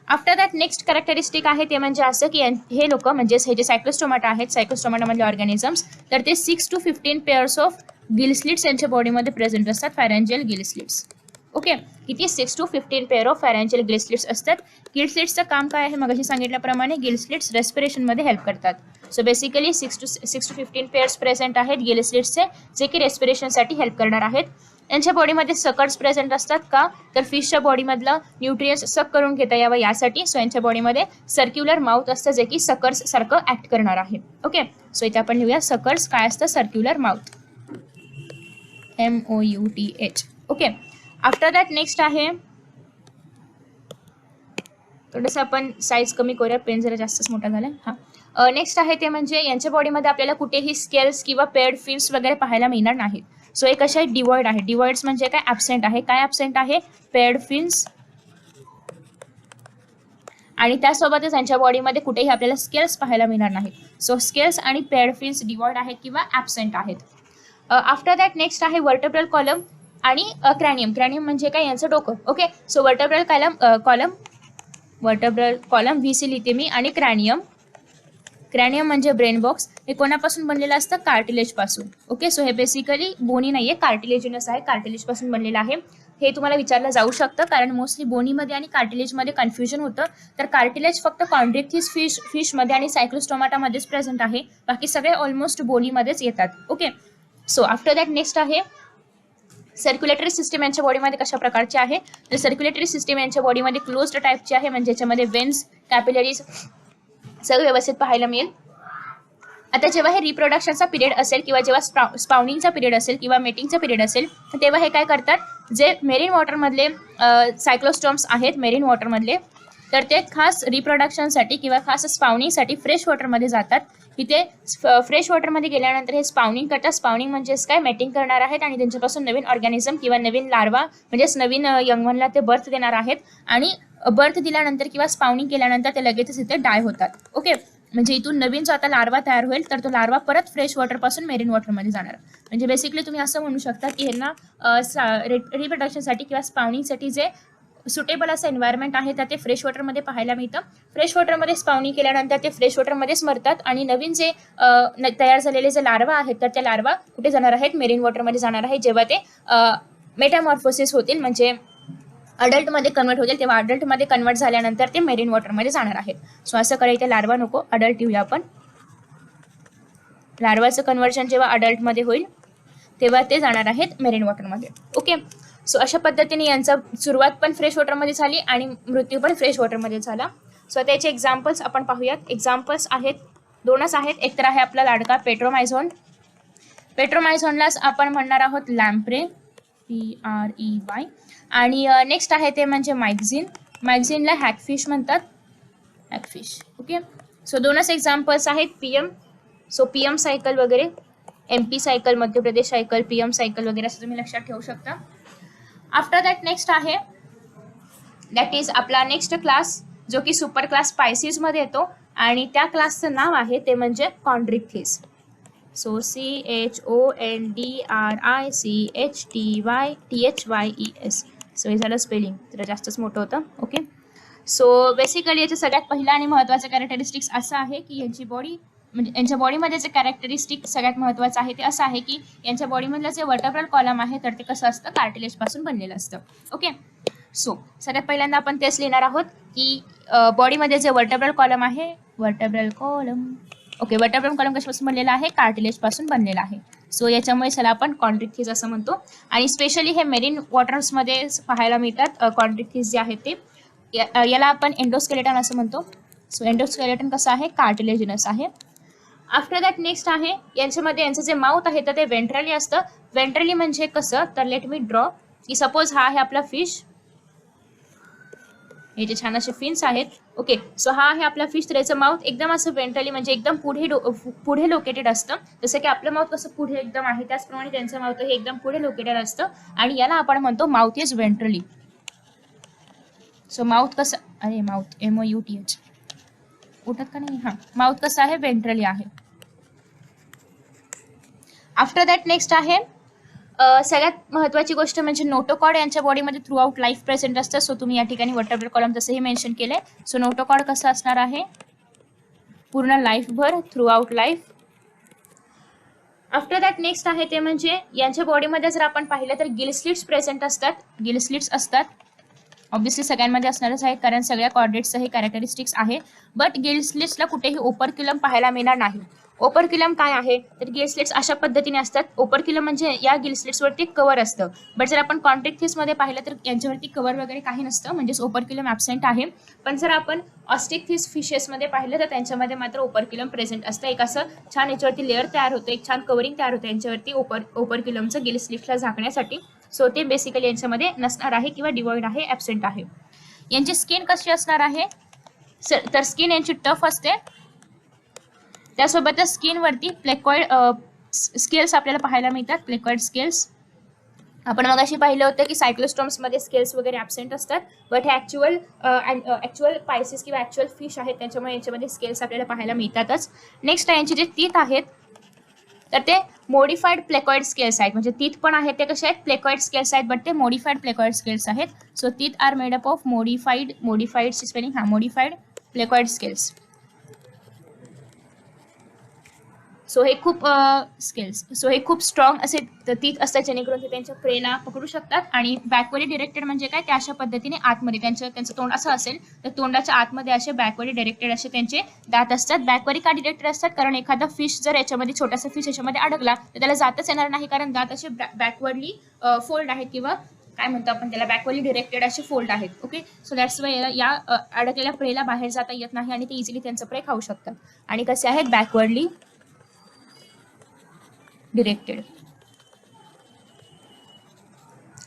आफ्टर दॅट नेक्स्ट कॅरेक्टरिस्टिक आहे ते म्हणजे असं की हे लोक म्हणजेच हे जे सायक्लोस्टोमाटा आहेत, सायक्लोस्टोमाटामधले ऑर्गॅनिझम्स, तर ते 6 to 15 pairs of gill slits यांच्या बॉडीमध्ये प्रेझेंट असतात, फॅरेंजियल गिल स्लिट्स. ओके, किती 6 to 15 pair of pharyngeal gill slits असतात. गिल स्लिट्सचं काम काय आहे, मगाशी सांगितल्याप्रमाणे गिल स्लिट्स रेस्पिरेशनमध्ये हेल्प करतात. So basically 6 to 15 pairs present आहेत गिल स्लिट्सचे, जे की रेस्पिरेशनसाठी हेल्प करणार आहेत. यांच्या बॉडीमध्ये सकर्स प्रेझेंट असतात का, तर फिशच्या बॉडीमधलं न्यूट्रियन्स सक करून घेता यावं यासाठी. सो यांच्या बॉडीमध्ये सर्क्युलर माउथ असतं, जे की सकर्स सारखं ऍक्ट करणार आहे. ओके, सो इथे आपण लिहूया सकर्स काय असतं, circular mouth, MOUTH. Okay, after that next आहे, थोडंसं आपण साईज कमी करूया, पेन जरा जास्तच मोठा झाला. हां, नेक्स्ट आहे ते म्हणजे यांच्या बॉडीमध्ये आपल्याला कुठेही स्केल्स किंवा पेअर्ड फिन्स वगैरे पाहायला मिळणार नाहीत. सो एक अशा डिवॉइड आहे. डिवॉइड्स म्हणजे काय, ॲब्सेंट आहे. काय ॲब्सेंट आहे, पेअर्ड फिन्स, आणि त्यासोबतच यांच्या बॉडीमध्ये कुठेही आपल्याला स्केल्स पाहायला मिळणार नाहीत. सो स्केल्स आणि पेअर्ड फिन्स डिवॉइड आहेत किंवा ॲब्सेंट आहेत. आफ्टर दॅट नेक्स्ट आहे वर्टेब्रल कॉलम आणि क्रॅनियम. क्रॅनियम म्हणजे काय, यांचं डोकं. Okay, so vertebral column VC लिहिते मी, आणि क्रॅनियम म्हणजे ब्रेन बॉक्स. हे कोणापासून बनलेलं असतं, कार्टिलेज पासून. ओके, सो हे बेसिकली बोनी नाहीये, कार्टिलेजिनस आहे, कार्टिलेज पासून बनलेलं आहे. हे तुम्हाला विचारलं जाऊ शकतं, कारण मोस्टली बोनीमध्ये आणि कार्टिलेजमध्ये कन्फ्युजन होतं. तर कार्टिलेज फक्त कॉन्ड्रिक्थिस फिशमध्ये आणि सायक्लोस्टोमाटामध्येच प्रेझेंट आहे, बाकी सगळे ऑलमोस्ट बोनीमध्येच येतात. Okay, so after that next आहे सर्क्युलेटरी सिस्टीम. यांच्या बॉडीमध्ये कशा प्रकारची आहे, तर सर्क्युलेटरी सिस्टीम यांच्या बॉडीमध्ये क्लोज्ड टाईपची आहे, म्हणजे याच्यामध्ये वेन्स, कॅपिलरीज सगळं व्यवस्थित पाहायला मिळेल. आता जेव्हा हे रिप्रोडक्शनचा पिरियड असेल किंवा जेव्हा स्पाउनिंगचा पिरियड असेल किंवा मेटिंगचा पिरियड असेल, तेव्हा हे काय करतात, जे मेरीन वॉटरमधले सायक्लोस्टॉम्स आहेत मेरीन वॉटरमधले, तर ते खास रिप्रोडक्शनसाठी किंवा खास स्पाउनिंगसाठी फ्रेश वॉटरमध्ये जातात. इथे फ्रेश वॉटरमध्ये गेल्यानंतर हे स्पाउनिंग करतात. स्पाउनिंग म्हणजेच काय, मेटिंग करणार आहेत आणि त्यांच्यापासून नवीन ऑर्गॅनिझम किंवा नवीन लार्वा म्हणजेच नवीन यंगवनला ते बर्थ देणार आहेत. आणि बर्थ दिल्यानंतर किंवा स्पाउनिंग केल्यानंतर ते लगेचच इथे डाय होतात. ओके, म्हणजे इथून नवीन जो आता लार्वा तयार होईल, तर तो लार्वा परत फ्रेश वॉटरपासून मेरीन वॉटरमध्ये जाणार. म्हणजे बेसिकली तुम्ही असं म्हणू शकता की ह्यांना रिप्रोडक्शनसाठी किंवा स्पाउनिंगसाठी जे सुटेबल असं एन्व्हायरमेंट आहे तर ते फ्रेश वॉटरमध्ये पाहायला मिळतं. फ्रेश वॉटरमध्ये स्पाउनिंग केल्यानंतर ते फ्रेश वॉटरमध्येच मरतात आणि नवीन जे तयार झालेले जे लार्वा आहेत, तर त्या लार्वा कुठे जाणार आहेत, मेरीन वॉटरमध्ये जाणार आहे. जेव्हा ते मेटामॉर्फोसिस होतील, म्हणजे अडल्टमध्ये कन्वर्ट होतील, तेव्हा अडल्टमध्ये कन्वर्ट झाल्यानंतर ते मेरीन वॉटरमध्ये जाणार आहेत. सो असं करायचं, लार्वा नको, अडल्ट येऊया आपण. लार्वाचं कन्वर्जन जेव्हा अडल्टमध्ये होईल तेव्हा ते जाणार आहेत मेरीन वॉटरमध्ये. ओके, सो अशा पद्धतीने यांचा सुरुवात पण फ्रेश वॉटरमध्ये झाली आणि मृत्यू पण फ्रेश वॉटरमध्ये झाला. सो त्याचे एक्झाम्पल्स आपण पाहूयात. एक्झाम्पल्स आहेत, दोनच आहेत. एक तर आहे आपला लाडका पेट्रोमायझोन. पेट्रोमायझोनलाच आपण म्हणणार आहोत लॅम्प्रे, PREY. आणि नेक्स्ट आहे ते म्हणजे मॅगझिन. मॅगझिनला हॅकफिश म्हणतात, हॅकफिश. ओके, सो दोनच एक्झाम्पल्स आहेत, PM. सो PM सायकल वगैरे, MP cycle, Madhya Pradesh cycle, PM cycle वगैरे असं तुम्ही लक्षात ठेवू शकता. आफ्टर दॅट नेक्स्ट आहे, दॅट इज आपला नेक्स्ट क्लास, जो की सुपर क्लास स्पायसीजमध्ये येतो आणि त्या क्लासचं नाव आहे ते म्हणजे कॉन्ड्रिक्थिस. So CHONDRICHTHYES. सो हे झालं स्पेलिंग, जरा जास्तच मोठं होतं. ओके, सो बेसिकली याचं सगळ्यात पहिला आणि महत्त्वाचं कॅरेक्टरिस्टिक्स असं आहे की यांची बॉडी, म्हणजे यांच्या बॉडीमध्ये जे कॅरेक्टरिस्टिक सगळ्यात महत्त्वाचं आहे ते असं आहे की यांच्या बॉडीमधलं जे वर्टेब्रल कॉलम आहे तर ते कसं असतं, कार्टिलेजपासून बनलेलं असतं. ओके, सो सगळ्यात पहिल्यांदा आपण तेच लिहिणार आहोत की बॉडीमध्ये जे वर्टेब्रल कॉलम आहे, वर्टेब्रल कॉलम कशापासून बनलेला आहे, कार्टिलेजपासून बनलेला आहे. सो याच्यामुळे त्याला आपण कॉन्ड्रिक्थिस असं म्हणतो. आणि स्पेशली हे मेरीन वॉटर्समध्ये पाहायला मिळतात कॉन्ड्रिक्थिस जे आहेत ते. याला आपण एंडोस्केलेटन असं म्हणतो. सो एंडोस्केलेटन कसं आहे, कार्टिलेजिनस आहे. आफ्टर दॅट नेक्स्ट आहे, यांच्यामध्ये यांचं जे माउथ आहे तर ते वेंट्रली असतं. वेंट्रली म्हणजे कसं, तर लेट मी ड्रॉ की सपोज हा आहे आपला फिश, हे जे छान असे फिन्स आहेत. ओके, सो हा आहे आपला फिश, तर याचं माउथ एकदम असं वेंट्रली म्हणजे एकदम पुढे लोकेटेड असतं. जसं की आपलं माउथ कसं पुढे एकदम आहे, त्याचप्रमाणे त्यांचं माउथ हे एकदम पुढे लोकेटेड असतं आणि याला आपण म्हणतो mouth is ventrally. So mouth कसं, अरे माउथ MOUTH उठत का नाही, हां, माउथ कसं आहे, वेंट्रली आहे. आफ्टर दॅट नेक्स्ट आहे सगळ्यात महत्त्वाची गोष्ट म्हणजे नोटोकॉड यांच्या बॉडीमध्ये थ्रू आउट लाईफ प्रेझेंट असतं. सो तुम्ही या ठिकाणी वर्टेब्रल कॉलम तसंही मेन्शन केलंय. सो नोटोकॉड कसं असणार आहे, पूर्ण लाईफभर, throughout life. After that next आहे ते म्हणजे यांच्या बॉडीमध्ये जर आपण पाहिलं तर गिल स्लिट्स प्रेझेंट असतात, गिल स्लिट्स असतात. ऑब्व्हियसली सगळ्यांमध्ये असणारच आहे कारण सगळ्या कॉर्डेट्सचं हे कॅरेक्टरिस्टिक्स आहे. बट गिल स्लिट्सला कुठेही ओपरक्युलम पाहायला मिळणार नाही. ओपरक्युलम काय आहे तर गिल स्लिट्स अशा पद्धतीने असतात. ओपरक्युलम म्हणजे या गिल स्लिट्सवरती कव्हर असतं. बट जर आपण कॉन्ट्रॅक्ट थिसमध्ये पाहिलं तर यांच्यावरती कव्हर वगैरे काही नसतं, म्हणजेच ओपरक्युलम ॲब्सेंट आहे. पण जर आपण ऑस्टिक थिस फिशेसमध्ये पाहिलं तर त्यांच्यामध्ये मात्र ओपरक्युलम प्रेझेंट असतं. एक असं छान याच्यावरती लेअर तयार होतं, एक छान कव्हरिंग तयार होतं यांच्यावरती ओपरक्युलमचं गिल स्लिट्सला झाकण्यासाठी. सो ते बेसिकली यांच्यामध्ये नसणार आहे किंवा डिवॉइड आहे, ॲब्सेंट आहे. यांची स्किन कशी असणार आहे तर स्किन यांची टफ असते. त्यासोबतच स्किनवरती प्लेकॉइड स्केल्स आपल्याला पाहायला मिळतात, प्लेकॉइड स्केल्स. आपण मगाशी पाहिलं होतं की सायक्लोस्टॉम्समध्ये स्केल्स वगैरे ॲब्सेंट असतात. बट हे ॲक्च्युअल पायसेस किंवा ॲक्च्युअल फिश आहेत त्याच्यामुळे यांच्यामध्ये स्केल्स आपल्याला पाहायला मिळतातच. नेक्स्ट यांचे जे टीथ आहेत तर ते मॉडिफाईड प्लेकॉइड स्केल्स आहेत. म्हणजे टीथ पण आहेत ते कसे आहेत, प्लेकॉइड स्केल्स आहेत, बट ते मॉडिफाईड प्लेकॉइड स्केल्स आहेत. So teeth are made up of modified spelling modified placoid scales. So हे खूप खूप स्ट्रॉंग असे टीथ असतात जेणेकरून ते त्यांच्या प्रेला पकडू शकतात. आणि बॅकवर्डी डिरेक्टेड म्हणजे काय, त्या अशा पद्धतीने आतमध्ये त्यांचं तोंड असं असेल तर तोंडाच्या आतमध्ये असे बॅकवर्डी डिरेक्टेड असे त्यांचे दात असतात. बॅकवर्डी का डिरेक्टेड असतात कारण एखादा फिश जर याच्यामध्ये छोटासा फिश याच्यामध्ये अडकला तर त्याला जातच येणार नाही कारण दात असे बॅकवर्डली फोल्ड आहेत किंवा काय म्हणतो आपण त्याला बॅकवर्डली डिरेक्टेड असे फोल्ड आहेत. ओके, सो दॅट्स वाय या अडकलेल्या प्रेला बाहेर जाता येत नाही आणि ते इझिली त्यांचं प्रे खाऊ शकतात. आणि कसे आहेत backwardly directed.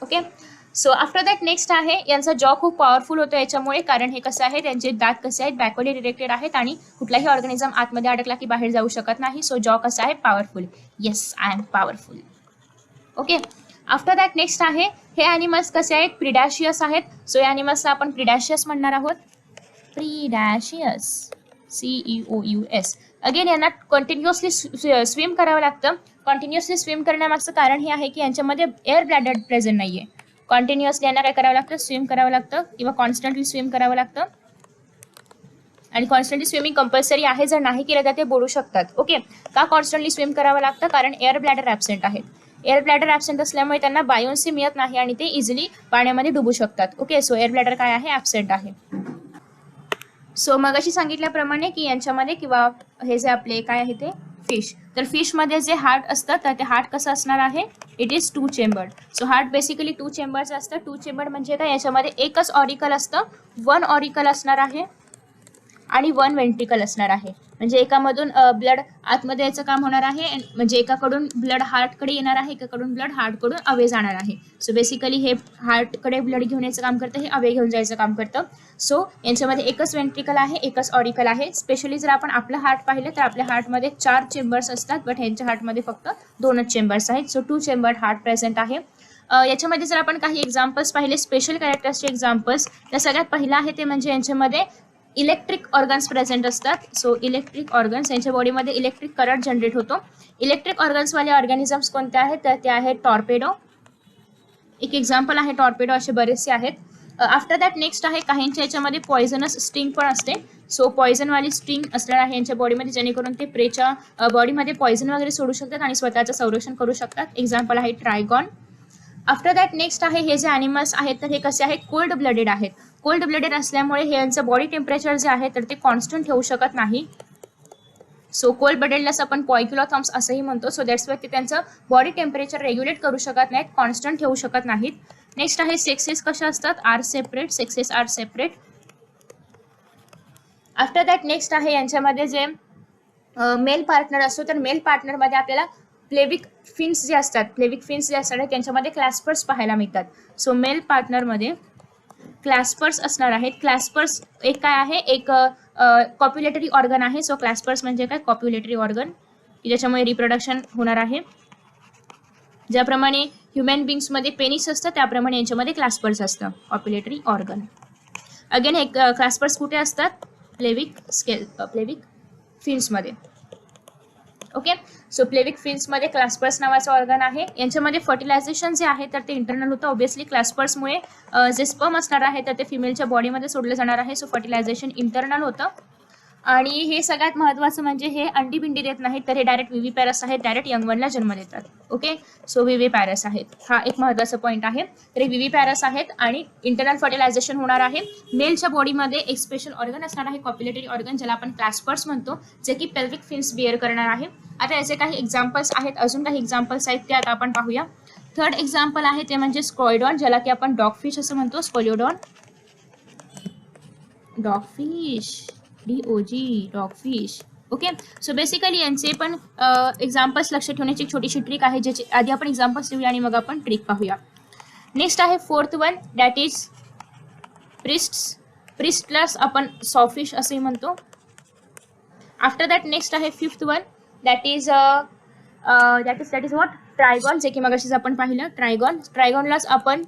Okay, so after that next आहे यांचा जॉ खूप पॉवरफुल होतो याच्यामुळे कारण हे कसं आहे त्यांचे दात कसे आहेत बॅकवर्डली डिरेक्टेड आहेत आणि कुठलाही ऑर्गॅनिझम आतमध्ये अडकला की बाहेर जाऊ शकत नाही. सो जॉ कसा आहे powerful. Yes, I am powerful. Okay, after that next आहे हे ॲनिमल्स कसे आहेत प्रिडॅशियस आहेत. सो या ॲनिमल्सला आपण प्रिडॅशियस म्हणणार आहोत. प्रिडॅशियस CEOUS. अगेन यांना कंटिन्युअसली स्विम करावं लागतं. कंटिन्युअसली स्विम करण्यामागचं कारण हे आहे की यांच्यामध्ये एअर ब्लॅडर प्रेझेंट नाही आहे. कंटिन्युअसली यांना काय करावं लागतं, स्विम करावं लागतं किंवा कॉन्स्टंटली स्विम करावं लागतं. आणि कॉन्स्टंटली स्विमिंग कंपल्सरी आहे, जर नाही केलं तर ते बुडू शकतात. ओके, का कॉन्स्टंटली स्विम करावं लागतं कारण एअर ब्लॅडर ॲब्सेंट आहेत. एअर ब्लॅडर ॲब्सेंट असल्यामुळे त्यांना बायोन्सी मिळत नाही आणि ते इझिली पाण्यामध्ये डुबू शकतात. ओके, सो एअर ब्लॅडर काय आहे ॲब्सेंट आहे. सो मगाशी सांगितल्याप्रमाणे की यांच्यामध्ये किंवा हे जे आपले काय आहे ते फिश, तर फिशमध्ये जे हार्ट असतं तर ते हार्ट कसं असणार आहे, it is 2 chambered. So heart basically 2 chambers असतं. 2 चेंबर्ड म्हणजे काय, याच्यामध्ये एकच ऑरिकल असतं, 1 ऑरिकल असणार आहे आणि 1 वेंट्रिकल असणार आहे. म्हणजे एकामधून ब्लड आतमध्ये याचं काम होणार आहे, म्हणजे एकाकडून ब्लड हार्टकडे येणार आहे, एकाकडून ब्लड हार्टकडून अवे जाणार आहे. सो बेसिकली हे हार्टकडे ब्लड घेऊन यायचं काम करतं, हे अवे घेऊन जायचं काम करतं. सो यांच्यामध्ये एकच वेंट्रिकल आहे, एकच ऑरिकल आहे. स्पेशली जर आपण आपलं हार्ट पाहिलं तर आपल्या हार्टमध्ये 4 चेंबर्स असतात, बट ह्यांच्या हार्टमध्ये फक्त 2च चेंबर्स आहेत. सो 2 चेंबर्ड हार्ट प्रेझेंट आहे. याच्यामध्ये जर आपण काही एक्झाम्पल्स पाहिले, स्पेशल कॅरेक्टर्सचे एक्झाम्पल्स, तर सगळ्यात पहिलं आहे ते म्हणजे यांच्यामध्ये इलेक्ट्रिक ऑर्गन्स प्रेझेंट असतात. सो इलेक्ट्रिक ऑर्गन्स, यांच्या बॉडीमध्ये इलेक्ट्रिक करंट जनरेट होतो. इलेक्ट्रिक ऑर्गन्सवाले ऑर्गॅनिझम्स कोणते आहेत तर ते आहेत टॉर्पेडो. एक एक्झाम्पल आहे टॉर्पेडो, असे बरेचसे आहेत. आफ्टर दॅट नेक्स्ट आहे काहींच्या याच्यामध्ये पॉयझनस स्टिंग पण असते. सो पॉयझनवाली स्टिंग असणार आहे यांच्या बॉडीमध्ये जेणेकरून ते प्रेच्या बॉडीमध्ये पॉयझन वगैरे सोडू शकतात आणि स्वतःचं संरक्षण करू शकतात. एक्झाम्पल आहे ट्रायगॉन. आफ्टर दॅट नेक्स्ट आहे हे जे ॲनिमल्स आहेत तर हे कसे आहेत, कोल्ड ब्लडेड आहेत. कोल्ड ब्लडेड असल्यामुळे हे यांचं बॉडी टेम्परेचर जे आहे तर ते कॉन्स्टंट ठेवू शकत नाही. सो कोल्ड ब्लडेडलाच आपण पॉयक्युलोथॉर्म्स असंही म्हणतो. सो दॅट्स वाय ते त्यांचं बॉडी टेम्परेचर रेग्युलेट करू शकत नाहीत, कॉन्स्टंट ठेवू शकत नाहीत. नेक्स्ट आहे सेक्सेस कशा असतात, are separate, sexes are separate. After that next आहे यांच्यामध्ये जे मेल पार्टनर असतो तर मेल पार्टनरमध्ये आपल्याला प्लेविक फिन्स जे असतात, त्यांच्यामध्ये क्लॅस्पर्स पाहायला मिळतात. सो मेल पार्टनरमध्ये क्लॅस्पर्स असणार आहेत. क्लॅस्पर्स एक काय आहे, एक कॉप्युलेटरी ऑर्गन आहे. सो क्लॅस्पर्स म्हणजे काय, कॉप्युलेटरी ऑर्गन की ज्याच्यामुळे रिप्रोडक्शन होणार आहे. ज्याप्रमाणे ह्युमन बिंग्समध्ये पेनिस असतं त्याप्रमाणे यांच्यामध्ये क्लॅस्पर्स असतं, कॉप्युलेटरी ऑर्गन. अगेन हे क्लॅस्पर्स कुठे असतात, प्लेविक फिन्समध्ये. ओके, सो प्लेविक फिन्समध्ये क्लॅस्पर्स नावाचं ऑर्गन आहे. यांच्यामध्ये फर्टिलायझेशन जे आहे तर ते इंटरनल होतं. ऑब्व्हियसली क्लॅस्पर्समुळे जे स्पर्म असणार आहे तर ते फिमेलच्या बॉडीमध्ये सोडलं जाणार आहे. सो फर्टिलायझेशन इंटरनल होतं. आणि हे सगळ्यात महत्त्वाचं म्हणजे हे अंडी बिंडी देत नाहीत, तर हे डायरेक्ट विवी पॅरस आहेत, डायरेक्ट यंग वनला जन्म देतात. ओके, सो विवी पॅरस आहेत, हा एक महत्त्वाचा पॉईंट आहे. तर हे विवी पॅरस आहेत आणि इंटरनल फर्टिलायझेशन होणार आहे. मेलच्या बॉडीमध्ये एक स्पेशल ऑर्गन असणार आहे, कॉप्युलेटरी ऑर्गन, ज्याला आपण क्लॅस्पर्स म्हणतो, जे की पेल्विक फिन्स बिअर करणार आहे. आता याचे काही एक्झाम्पल्स आहेत, अजून काही एक्झाम्पल्स आहेत ते आता आपण पाहूया. थर्ड एक्झाम्पल आहे ते म्हणजे स्क्रोइडॉन, ज्याला की आपण डॉगफिश असं म्हणतो, scoliodon, dogfish, DOG, dogfish. Okay, so basically यांचे पण एक्झाम्पल्स लक्षात ठेवण्याची एक छोटीशी ट्रिक आहे, ज्याची आधी आपण एक्झाम्पल्स लिहूया आणि मग आपण ट्रिक पाहूया. नेक्स्ट आहे fourth one, that is pristis. प्रिस्टलाच आपण सॉफिश असे म्हणतो. आफ्टर दॅट नेक्स्ट आहे fifth one, that is what, trygon, जे की मगाशीच आपण पाहिलं, ट्रायगॉन. ट्रायगॉनलाच आपण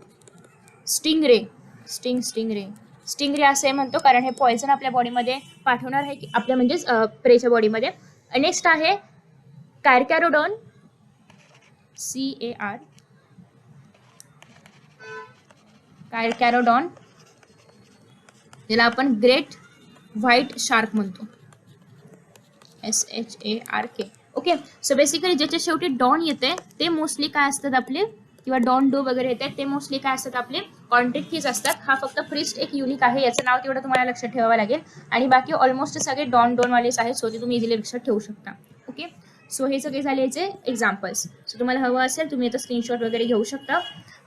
स्टिंगरे असे म्हणतो, कारण हे पॉयझन आपल्या बॉडीमध्ये पाठवणार आहे, की आपल्या म्हणजेच प्रेच्या बॉडीमध्ये. नेक्स्ट आहे कॅरकॅरोडॉन, CAR, कॅरकॅरोडॉन, ज्याला आपण ग्रेट व्हाईट शार्क म्हणतो, SHARK. ओके, सो बेसिकली ज्याच्या शेवटी डॉन येते ते मोस्टली काय असतात आपले, किंवा डॉन डो वगैरे येतात ते मोस्टली काय असतात आपले, कॉन्ट्रिक्टीज असतात. हा फक्त प्रिस्ट एक युनिक आहे, याचं नाव तेवढं तुम्हाला लक्षात ठेवावं लागेल, आणि बाकी ऑलमोस्ट सगळे डॉन वालेच आहेत, सो ते तुम्ही इझिली लक्षात ठेवू शकता. ओके, सो हे सगळे झाले याचे एक्झाम्पल्स. सो तुम्हाला हवं असेल तुम्ही याचं स्क्रीनशॉट वगैरे घेऊ शकता.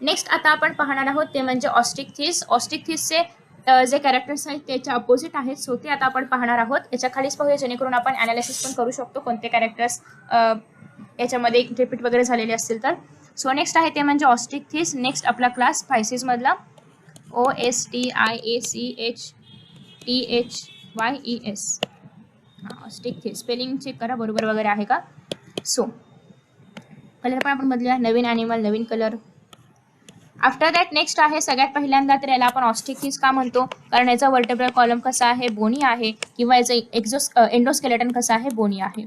नेक्स्ट आता आपण पाहणार आहोत ते म्हणजे ऑस्टिकथिस. ऑस्टिकथिसचे जे कॅरेक्टर्स आहेत त्याच्या अपोजिट आहेत, सो ते आता आपण पाहणार आहोत. याच्या खालीच पाहूया, जेणेकरून आपण ॲनालिसिस पण करू शकतो कोणते कॅरेक्टर्स याच्यामध्ये रिपीट वगैरे झालेले असतील तर. सो नेक्स्ट आहे ते म्हणजे ऑस्टिकथिस. नेक्स्ट आपला क्लास स्पायसीज मधला OSTIACHTHYES. ऑस्टिकथिस स्पेलिंग चेक करा बरोबर वगैरे आहे का. सो कलर पण आपण बदलूया, नवीन ॲनिमल, नवीन कलर. आफ्टर दॅट नेक्स्ट आहे सगळ्यात पहिल्यांदा तर याला आपण ऑस्टिकथिस का म्हणतो, कारण याचा वर्टेब्रल कॉलम कसा आहे, बोनी आहे, किंवा याचा एंडोस्केलेटन कसा आहे, बोनी आहे.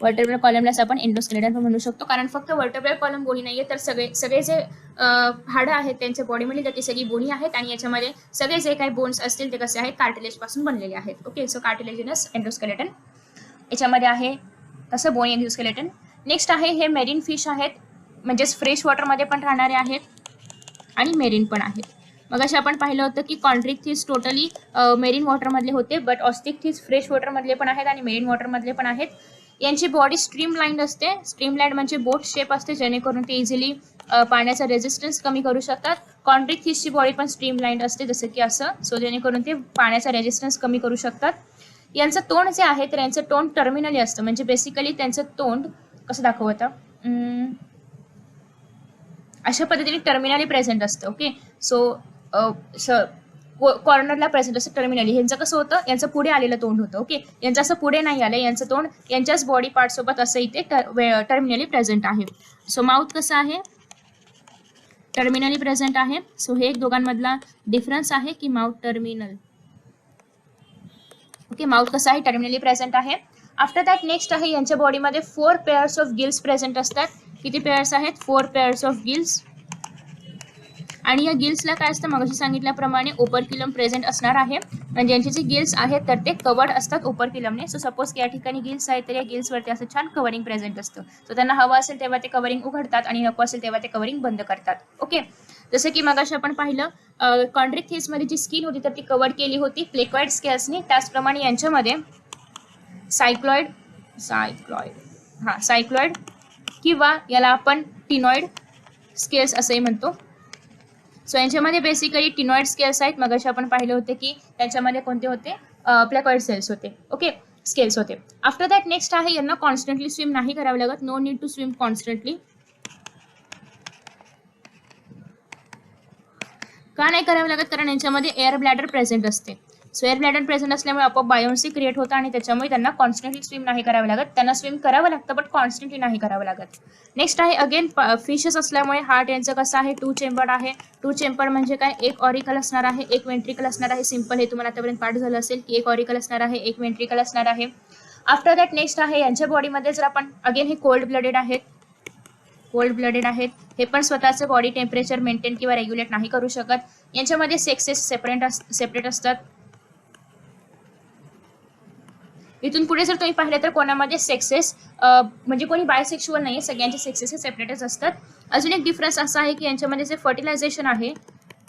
वर्टेब्रल कॉलमलाच आपण एंडोस्केलेटन पण म्हणू शकतो, कारण फक्त वर्टेब्रल कॉलम बोनी नाहीये, तर सगळे जे हाडं आहेत त्यांच्या बॉडीमध्ये तर ती सगळी बोनी आहेत, आणि याच्यामध्ये सगळे जे काही बोन्स असतील ते कसे आहेत, कार्टिलेज पासून बनलेले आहेत. ओके, सो कार्टिलेजिनस एंडोस्केलेटन याच्यामध्ये आहे, कसं बोनी एंडोस्केलेटन. नेक्स्ट आहे हे मेरीन फिश आहेत, म्हणजेच फ्रेश वॉटरमध्ये पण राहणारे आहेत आणि मेरीन पण आहेत. मग असे आपण पाहिलं होतं की कॉन्ट्रिक्थिस टोटली मेरीन वॉटरमधले होते, बट ऑस्टिकथिस फ्रेश वॉटरमधले पण आहेत आणि मेरीन वॉटरमधले पण आहेत. यांची बॉडी स्ट्रीमलाइंड असते. स्ट्रीमलाइंड म्हणजे बोट शेप असते, जेणेकरून ते इझिली पाण्याचा रेजिस्टन्स कमी करू शकतात. कॉन्ट्रिक्थिसची बॉडी पण स्ट्रीमलाइंड असते, जसं की असं, सो जेणेकरून ते पाण्याचा रेजिस्टन्स कमी करू शकतात. यांचं तोंड जे आहे तर यांचं तोंड टर्मिनली असतं, म्हणजे बेसिकली त्यांचं तोंड कसं दाखवतं, अशा पद्धतीने टर्मिनली प्रेझेंट असतं. ओके, सो कॉर्नरला प्रेझेंट असतं टर्मिनली. यांचं कसं होतं, यांचं पुढे आलेलं तोंड होतं. ओके, यांचं असं पुढे नाही आलं, यांचं तोंड यांच्याच बॉडी पार्ट सोबत असं इथे टर्मिनली प्रेझेंट आहे. सो माउथ कसं आहे, टर्मिनली प्रेझेंट आहे. सो हे एक दोघांमधला डिफरन्स आहे की माउथ टर्मिनल. ओके, माउथ कसं आहे, टर्मिनली प्रेझेंट आहे. आफ्टर दॅट नेक्स्ट आहे यांच्या बॉडीमध्ये 4 पेअर्स ऑफ गिल्स प्रेझेंट असतात. किती पेअर्स आहेत, 4 पेअर्स ऑफ गिल्स. आणि या गिल्सला काय असतं, मगाशी सांगितल्याप्रमाणे ओपरक्युलम प्रेझेंट असणार आहे, म्हणजे यांचे जे गिल्स आहेत तर ते कवर्ड असतात ओपरक्युलमने. सो सपोज की या ठिकाणी गिल्स आहेत तर या गिल्सवरती असं छान कवरिंग प्रेझेंट असतं. सो त्यांना हवं असेल तेव्हा ते कवरिंग उघडतात आणि नको असेल तेव्हा ते कवरिंग बंद करतात. ओके, जसं की मगाशी आपण पाहिलं कॉन्ट्रिक्थिसमध्ये जी स्किन होती तर ती कव्हर केली होती प्लेकॉइड स्केल्सने, त्याचप्रमाणे यांच्यामध्ये सायक्लॉइड किंवा याला आपण टिनॉइड स्केल्स असंही म्हणतो. सो यांच्यामध्ये बेसिकली टिनॉइड स्केल्स आहेत. मगाशी आपण पाहिले होते की त्यांच्यामध्ये कोणते होते, प्लेकॉइड सेल्स होते. ओके, स्केल्स होते. आफ्टर दॅट नेक्स्ट आहे यांना कॉन्स्टंटली स्विम नाही करावं लागत, no need to swim constantly. का नाही करावं लागत, कारण यांच्यामध्ये एअर ब्लॅडर प्रेझेंट असते. सो एअर ब्लॅडर प्रेझेंट असल्यामुळे आपोआप बायोन्सी क्रिएट होतं आणि त्याच्यामुळे त्यांना कॉन्स्टंटली स्विम नाही करावं लागत. त्यांना स्विम करावं लागतं बट कॉन्स्टंटली नाही करावं लागत. नेक्स्ट आहे अगेन फिशेस असल्यामुळे हार्ट यांचं कसं आहे, 2 चेंबर्ड आहे. 2 चेंबर म्हणजे काय, एक ऑरिकल असणार आहे, एक वेंट्रिकल असणार आहे. सिंपल, हे तुम्हाला आतापर्यंत पाठ झालं असेल की एक ऑरिकल असणार आहे, एक वेंट्रिकल असणार आहे. आफ्टर दॅट नेक्स्ट आहे यांच्या बॉडीमध्ये जर आपण अगेन हे कोल्ड ब्लडेड आहेत, हे पण स्वतःचं बॉडी टेम्परेचर मेंटेन किंवा रेग्युलेट नाही करू शकत. यांच्यामध्ये सेक्सेस सेपरेट असतात. इथून पुढे जर तुम्ही पाहिलं तर कोणामध्ये सेक्सेस म्हणजे कोणी बायसेक्शुअल नाही, सगळ्यांचे सेक्सेस हे सेपरेटच असतात. अजून एक डिफरन्स असा आहे की यांच्यामध्ये जे फर्टिलायझेशन आहे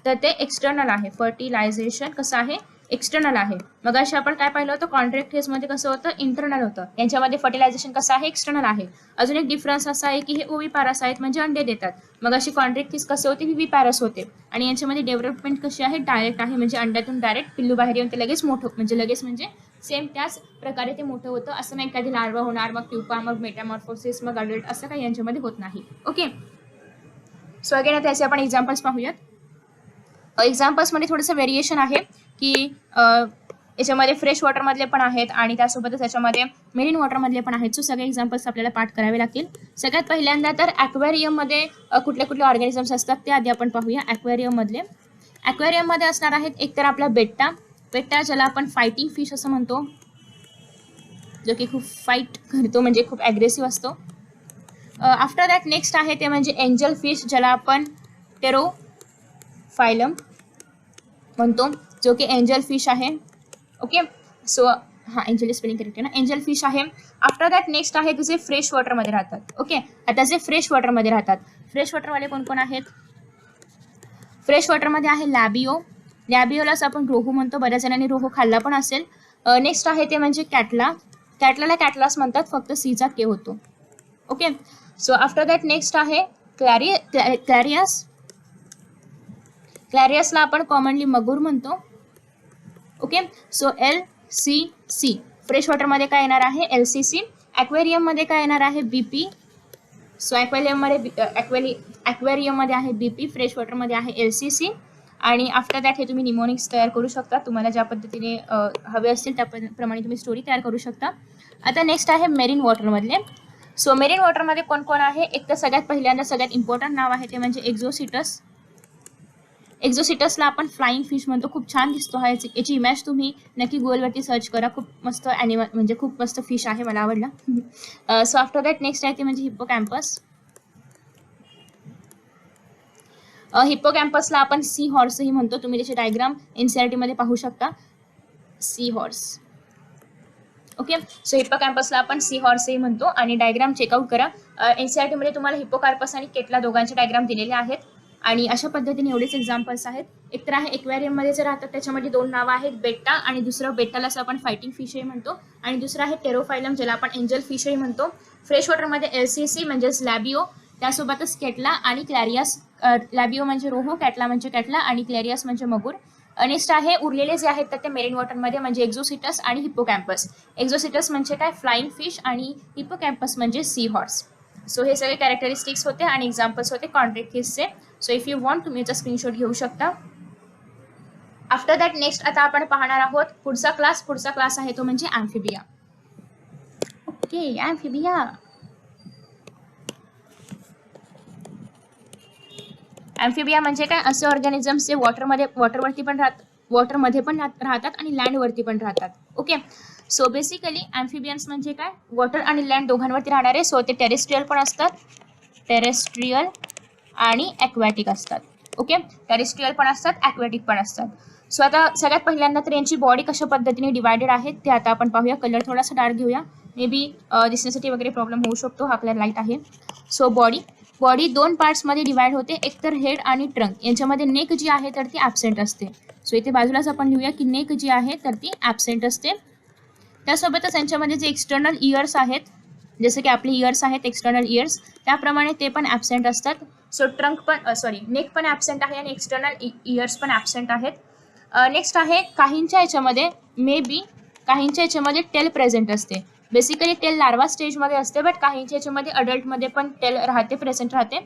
तर ते एक्सटर्नल आहे. फर्टिलायझेशन कसं आहे, एक्सटर्नल आहे. मग अशी आपण काय पाहिलं होतं, कॉन्ट्रॅक्ट फेजमध्ये कसं होतं, इंटरनल होतं. यांच्यामध्ये फर्टिलायझेशन कसं आहे, एक्सटर्नल आहे. अजून एक डिफरन्स असा आहे की हे ओव्हीपॅरस आहेत म्हणजे अंडे देतात. मग अशी कॉन्ट्रॅक्ट फेज कसे होते, विव्हीपॅरस होते. आणि यांच्यामध्ये डेव्हलपमेंट कशी आहे, डायरेक्ट आहे म्हणजे अंड्यातून डायरेक्ट पिल्लू बाहेर येऊन ते लगेच मोठं म्हणजे सेम त्याच प्रकारे ते मोठं होतं. असं नाही कधी लार्वा होणार, मग प्युपा, मग मेटामॉर्फोसिस, मग अडल्ट, असं काही यांच्यामध्ये होत नाही. ओके, सो अगेन आता याचे आपण एक्झाम्पल्स पाहूयात. एक्झाम्पल्समध्ये थोडंसं व्हेरिएशन आहे की याच्यामध्ये फ्रेश वॉटरमधले पण आहेत आणि त्यासोबतच याच्यामध्ये मेरीन वॉटरमधले पण आहेत. सो सगळे एक्झाम्पल्स आपल्याला पाठ करावे लागतील. सगळ्यात पहिल्यांदा तर ॲक्वेरियममध्ये कुठले कुठले ऑर्गॅनिझम्स असतात ते आधी आपण पाहूया. ॲक्वेरियममध्ये असणार आहेत एक तर आपला बेट्टा, ज्याला आपण फायटिंग फिश असं म्हणतो, जो की खूप फाईट करतो म्हणजे खूप ॲग्रेसिव्ह असतो. आफ्टर दॅट नेक्स्ट आहे ते म्हणजे एंजल फिश, ज्याला आपण टेरोफायलम म्हणतो, जो की एंजल फिश आहे. ओके, सो हां, एंजल स्पेलिंग करेक्ट आहे ना, एंजल फिश आहे. आफ्टर दॅट नेक्स्ट आहे जे फ्रेश वॉटरमध्ये राहतात. ओके, आता जे फ्रेश वॉटरमध्ये राहतात, फ्रेश वॉटरवाले कोण कोण आहेत, फ्रेश वॉटरमध्ये आहे लॅबिओलाच आपण रोहू म्हणतो, बऱ्याच जणांनी रोहू खाल्ला पण असेल. नेक्स्ट आहे ते म्हणजे कॅटलाला कॅटलास म्हणतात, फक्त सीचा के होतो. Okay, so after that next आहे क्लॅरियसला आपण कॉमनली मगूर म्हणतो. ओके, सो LCC फ्रेश वॉटरमध्ये काय येणार आहे, LCC. ॲक्वेरियममध्ये काय येणार आहे, BP. सो ॲक्वेरियममध्ये आहे BP, फ्रेश वॉटरमध्ये आहे LCC. आणि आफ्टर दॅट हे तुम्ही निमोनिक्स तयार करू शकता, तुम्हाला ज्या पद्धतीने हवे असतील त्याप्रमाणे तुम्ही स्टोरी तयार करू शकता. आता नेक्स्ट आहे मेरीन वॉटरमधले. सो मेरीन वॉटरमध्ये कोण कोण आहे, एक तर सगळ्यात पहिल्यांदा सगळ्यात इम्पॉर्टंट नाव आहे ते म्हणजे एक्झोसिटसला आपण फ्लाइंग फिश म्हणतो. खूप छान दिसतो हा, याची इमेज तुम्ही नक्की गुगलवरती सर्च करा. खूप मस्त ॲनिमल म्हणजे खूप मस्त फिश आहे, मला आवडला. सो आफ्टर दॅट नेक्स्ट आहे ते म्हणजे हिप्पोकॅम्पसला आपण सी हॉर्सही म्हणतो. तुम्ही त्याचे डायग्राम NCERTमध्ये पाहू शकता, सी हॉर्स. ओके, सो हिप्पोकॅम्पसला आपण सी हॉर्सही म्हणतो आणि डायग्राम चेकआउट करा. NCERTमध्ये तुम्हाला हिप्पोकॅम्पस आणि केटला दोघांचे डायग्राम दिलेले आहेत. आणि अशा पद्धतीने एवढेच एक्झाम्पल्स आहेत. एक तर आहे एक्वेरियममध्ये जे राहतात त्याच्यामध्ये दोन नावं आहेत, बेट्टा, आणि दुसरं बेट्टालाच आपण फायटिंग फिशही म्हणतो, आणि दुसरं आहे टेरोफायलम, ज्याला आपण एंजल फिशही म्हणतो. फ्रेश वॉटरमध्ये LCC म्हणजेच लॅबिओ, त्यासोबतच केटला आणि क्लॅरियस. लॅबिओ म्हणजे रोहो, कॅटला म्हणजे कॅटला आणि क्लॅरियस म्हणजे मगूर. नेक्स्ट आहे उरलेले जे आहेत तर ते मेरीन वॉटरमध्ये म्हणजे एक्झोसिटस आणि हिप्पोकॅम्पस. एक्झोसिटस म्हणजे काय, फ्लाइंग फिश, आणि हिप्पोकॅम्पस म्हणजे सी हॉर्स. सो हे सगळे कॅरेक्टरिस्टिक्स होते आणि एक्झाम्पल्स होते कॉन्ट्रॅक्ट फिशचे. सो इफ यू वॉन्ट तुम्ही याचा स्क्रीनशॉट घेऊ शकता. आफ्टर दॅट नेक्स्ट आता आपण पाहणार आहोत पुढचा क्लास आहे तो म्हणजे ॲम्फिबिया. ओके, ॲम्फिबिया म्हणजे काय, असे ऑर्गॅनिझम्स जे वॉटरमध्ये पण राहतात आणि लँडवरती पण राहतात. ओके, सो बेसिकली ॲम्फिबियन्स म्हणजे काय, वॉटर आणि लँड दोघांवरती राहणारे. सो ते टेरेस्ट्रियल पण असतात, टेरेस्ट्रियल आणि ॲक्वॅटिक असतात. ओके, टेरेस्ट्रियल पण असतात, ॲक्वॅटिक पण असतात. सो आता सगळ्यात पहिल्यांदा तर यांची बॉडी कशा पद्धतीने डिवायडेड आहेत ते आता आपण पाहूया. कलर थोडासा डार्क घेऊया, मे बी दिसण्यासाठी वगैरे प्रॉब्लेम होऊ शकतो, हा कलर लाईट आहे. सो बॉडी दोन पार्ट्समध्ये डिवाइड होते, एक तर हेड आणि ट्रंक. यांच्यामध्ये नेक जी आहे तर ती ॲब्सेंट असते. सो इथे बाजूलाच आपण लिहूया की नेक जी आहे तर ती ॲब्सेंट असते. त्यासोबतच यांच्यामध्ये जे एक्सटर्नल इयर्स आहेत, जसे की आपले इयर्स आहेत एक्सटर्नल इयर्स, त्याप्रमाणे ते पण ॲब्सेंट असतात. सो नेक पण ॲब्सेंट आहे आणि एक्सटर्नल इयर्स पण ॲब्सेंट आहेत. नेक्स्ट आहे काहींच्या याच्यामध्ये टेल प्रेझेंट असते. बेसिकली टेल लार्वा स्टेजमध्ये असते, बट काहींच्या याच्यामध्ये अडल्टमध्ये पण टेल प्रेझेंट राहते.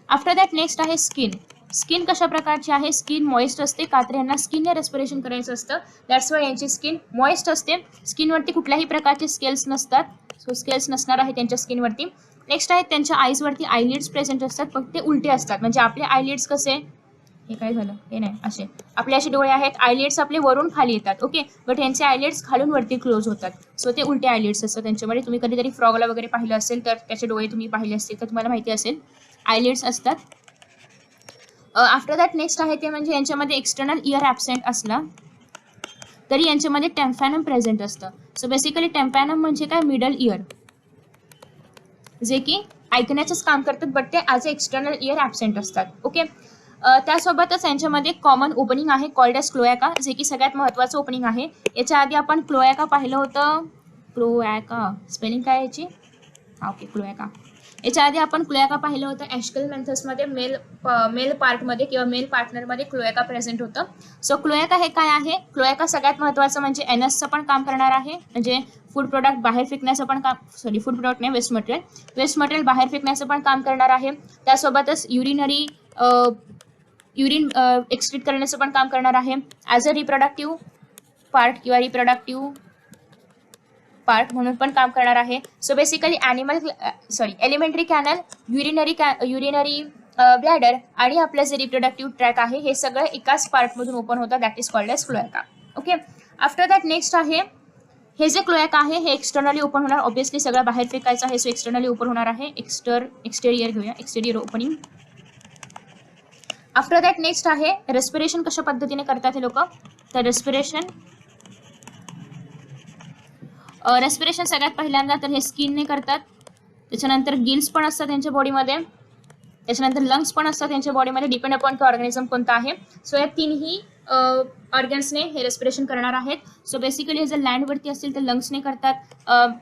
आफ्टर दॅट नेक्स्ट आहे स्किन कशा प्रकारची आहे, स्किन मॉइस्ट असते. कात्र्यांना स्किनने रेस्पिरेशन करायचं असतं, दॅट्स वाय यांची स्किन मॉइस्ट असते. स्किनवरती कुठल्याही प्रकारचे स्केल्स नसतात, सो स्केल्स नसणार आहे त्यांच्या स्किनवरती. नेक्स्ट आहे त्यांच्या आईजवरती आयलिड्स प्रेझेंट असतात, पण ते उलटे असतात. म्हणजे आपले आयलिड्स कसे, हे काय झालं, हे नाही, असे आपले असे डोळे आहेत, आयलिड्स आपले वरून खाली येतात. ओके, बट यांचे आयलिड्स खालून वरती क्लोज होतात. सो ते उलटे आयलिड्स असतात त्यांच्यामध्ये. तुम्ही कधीतरी फ्रॉगला वगैरे पाहिलं असेल तर त्याचे डोळे तुम्ही पाहिले असतील तर तुम्हाला माहिती असेल, आयलिड्स असतात. आफ्टर दॅट नेक्स्ट आहे ते म्हणजे यांच्यामध्ये एक्सटर्नल इयर ॲब्सेंट असला तरी यांच्यामध्ये टेम्पॅनम प्रेझेंट असतं. सो बेसिकली टेम्पॅनम म्हणजे काय, मिडल इयर, जे की ऐकण्याचंच काम करतात बट ते as a external year absent असतात. ओके. त्यासोबतच यांच्यामध्ये कॉमन ओपनिंग आहे कॉल्ड एज क्लोएका, जे की सगळ्यात महत्त्वाचं ओपनिंग आहे. याच्या आधी आपण क्लोएका पाहिलं होतं. क्लोएका स्पेलिंग काय याची, ओके क्लोएका. याच्या आधी आपण क्लोएका पाहिलं होतं ॲशकेलमेंथसमध्ये मेल पार्टमध्ये किंवा मेल पार्टनरमध्ये क्लोएका प्रेझेंट होतं. सो क्लोएका हे काय आहे, क्लोएका सगळ्यात महत्त्वाचं म्हणजे एनएसचं पण काम करणार आहे, म्हणजे फूड प्रोडक्ट बाहेर फेकण्याचं पण काम, सॉरी फूड प्रोडक्ट नाही, वेस्ट मटेरियल बाहेर फेकण्याचं पण काम करणार आहे. त्यासोबतच युरिन एक्सक्रीट करण्याचं पण काम करणार आहे. ॲज अ रिप्रोडक्टिव्ह पार्ट किंवा रिप्रोडक्टिव्ह पार्ट म्हणून पण काम करणार आहे. So basically alimentary canal, urinary bladder आणि आपलं जे रिप्रोडक्टिव्ह ट्रॅक आहे हे सगळं एकाच पार्टमधून ओपन होतं, that is called as cloaca. Okay. After that next आहे, हे जे क्लोएका आहे हे एक्सटर्नली ओपन होणार. ऑब्विसली सगळं बाहेर फेकायचं आहे, सो एक्सटर्नली ओपन होणार आहे. एक्सटेरियर घेऊया, exterior opening. After that next आहे रेस्पिरेशन कशा पद्धतीने करतात हे लोक. तर रेस्पिरेशन सगळ्यात पहिल्यांदा तर हे स्किनने करतात. त्याच्यानंतर गिल्स पण असतात त्यांच्या बॉडीमध्ये, त्याच्यानंतर लंग्स पण असतात त्यांच्या बॉडीमध्ये, डिपेंड अपॉन ऑर्गॅनिझम कोणता आहे. सो या तिन्ही ऑर्गन्सने हे रेस्पिरेशन करणार आहेत. सो बेसिकली हे जर लँडवरती असतील तर लंग्सने करतात,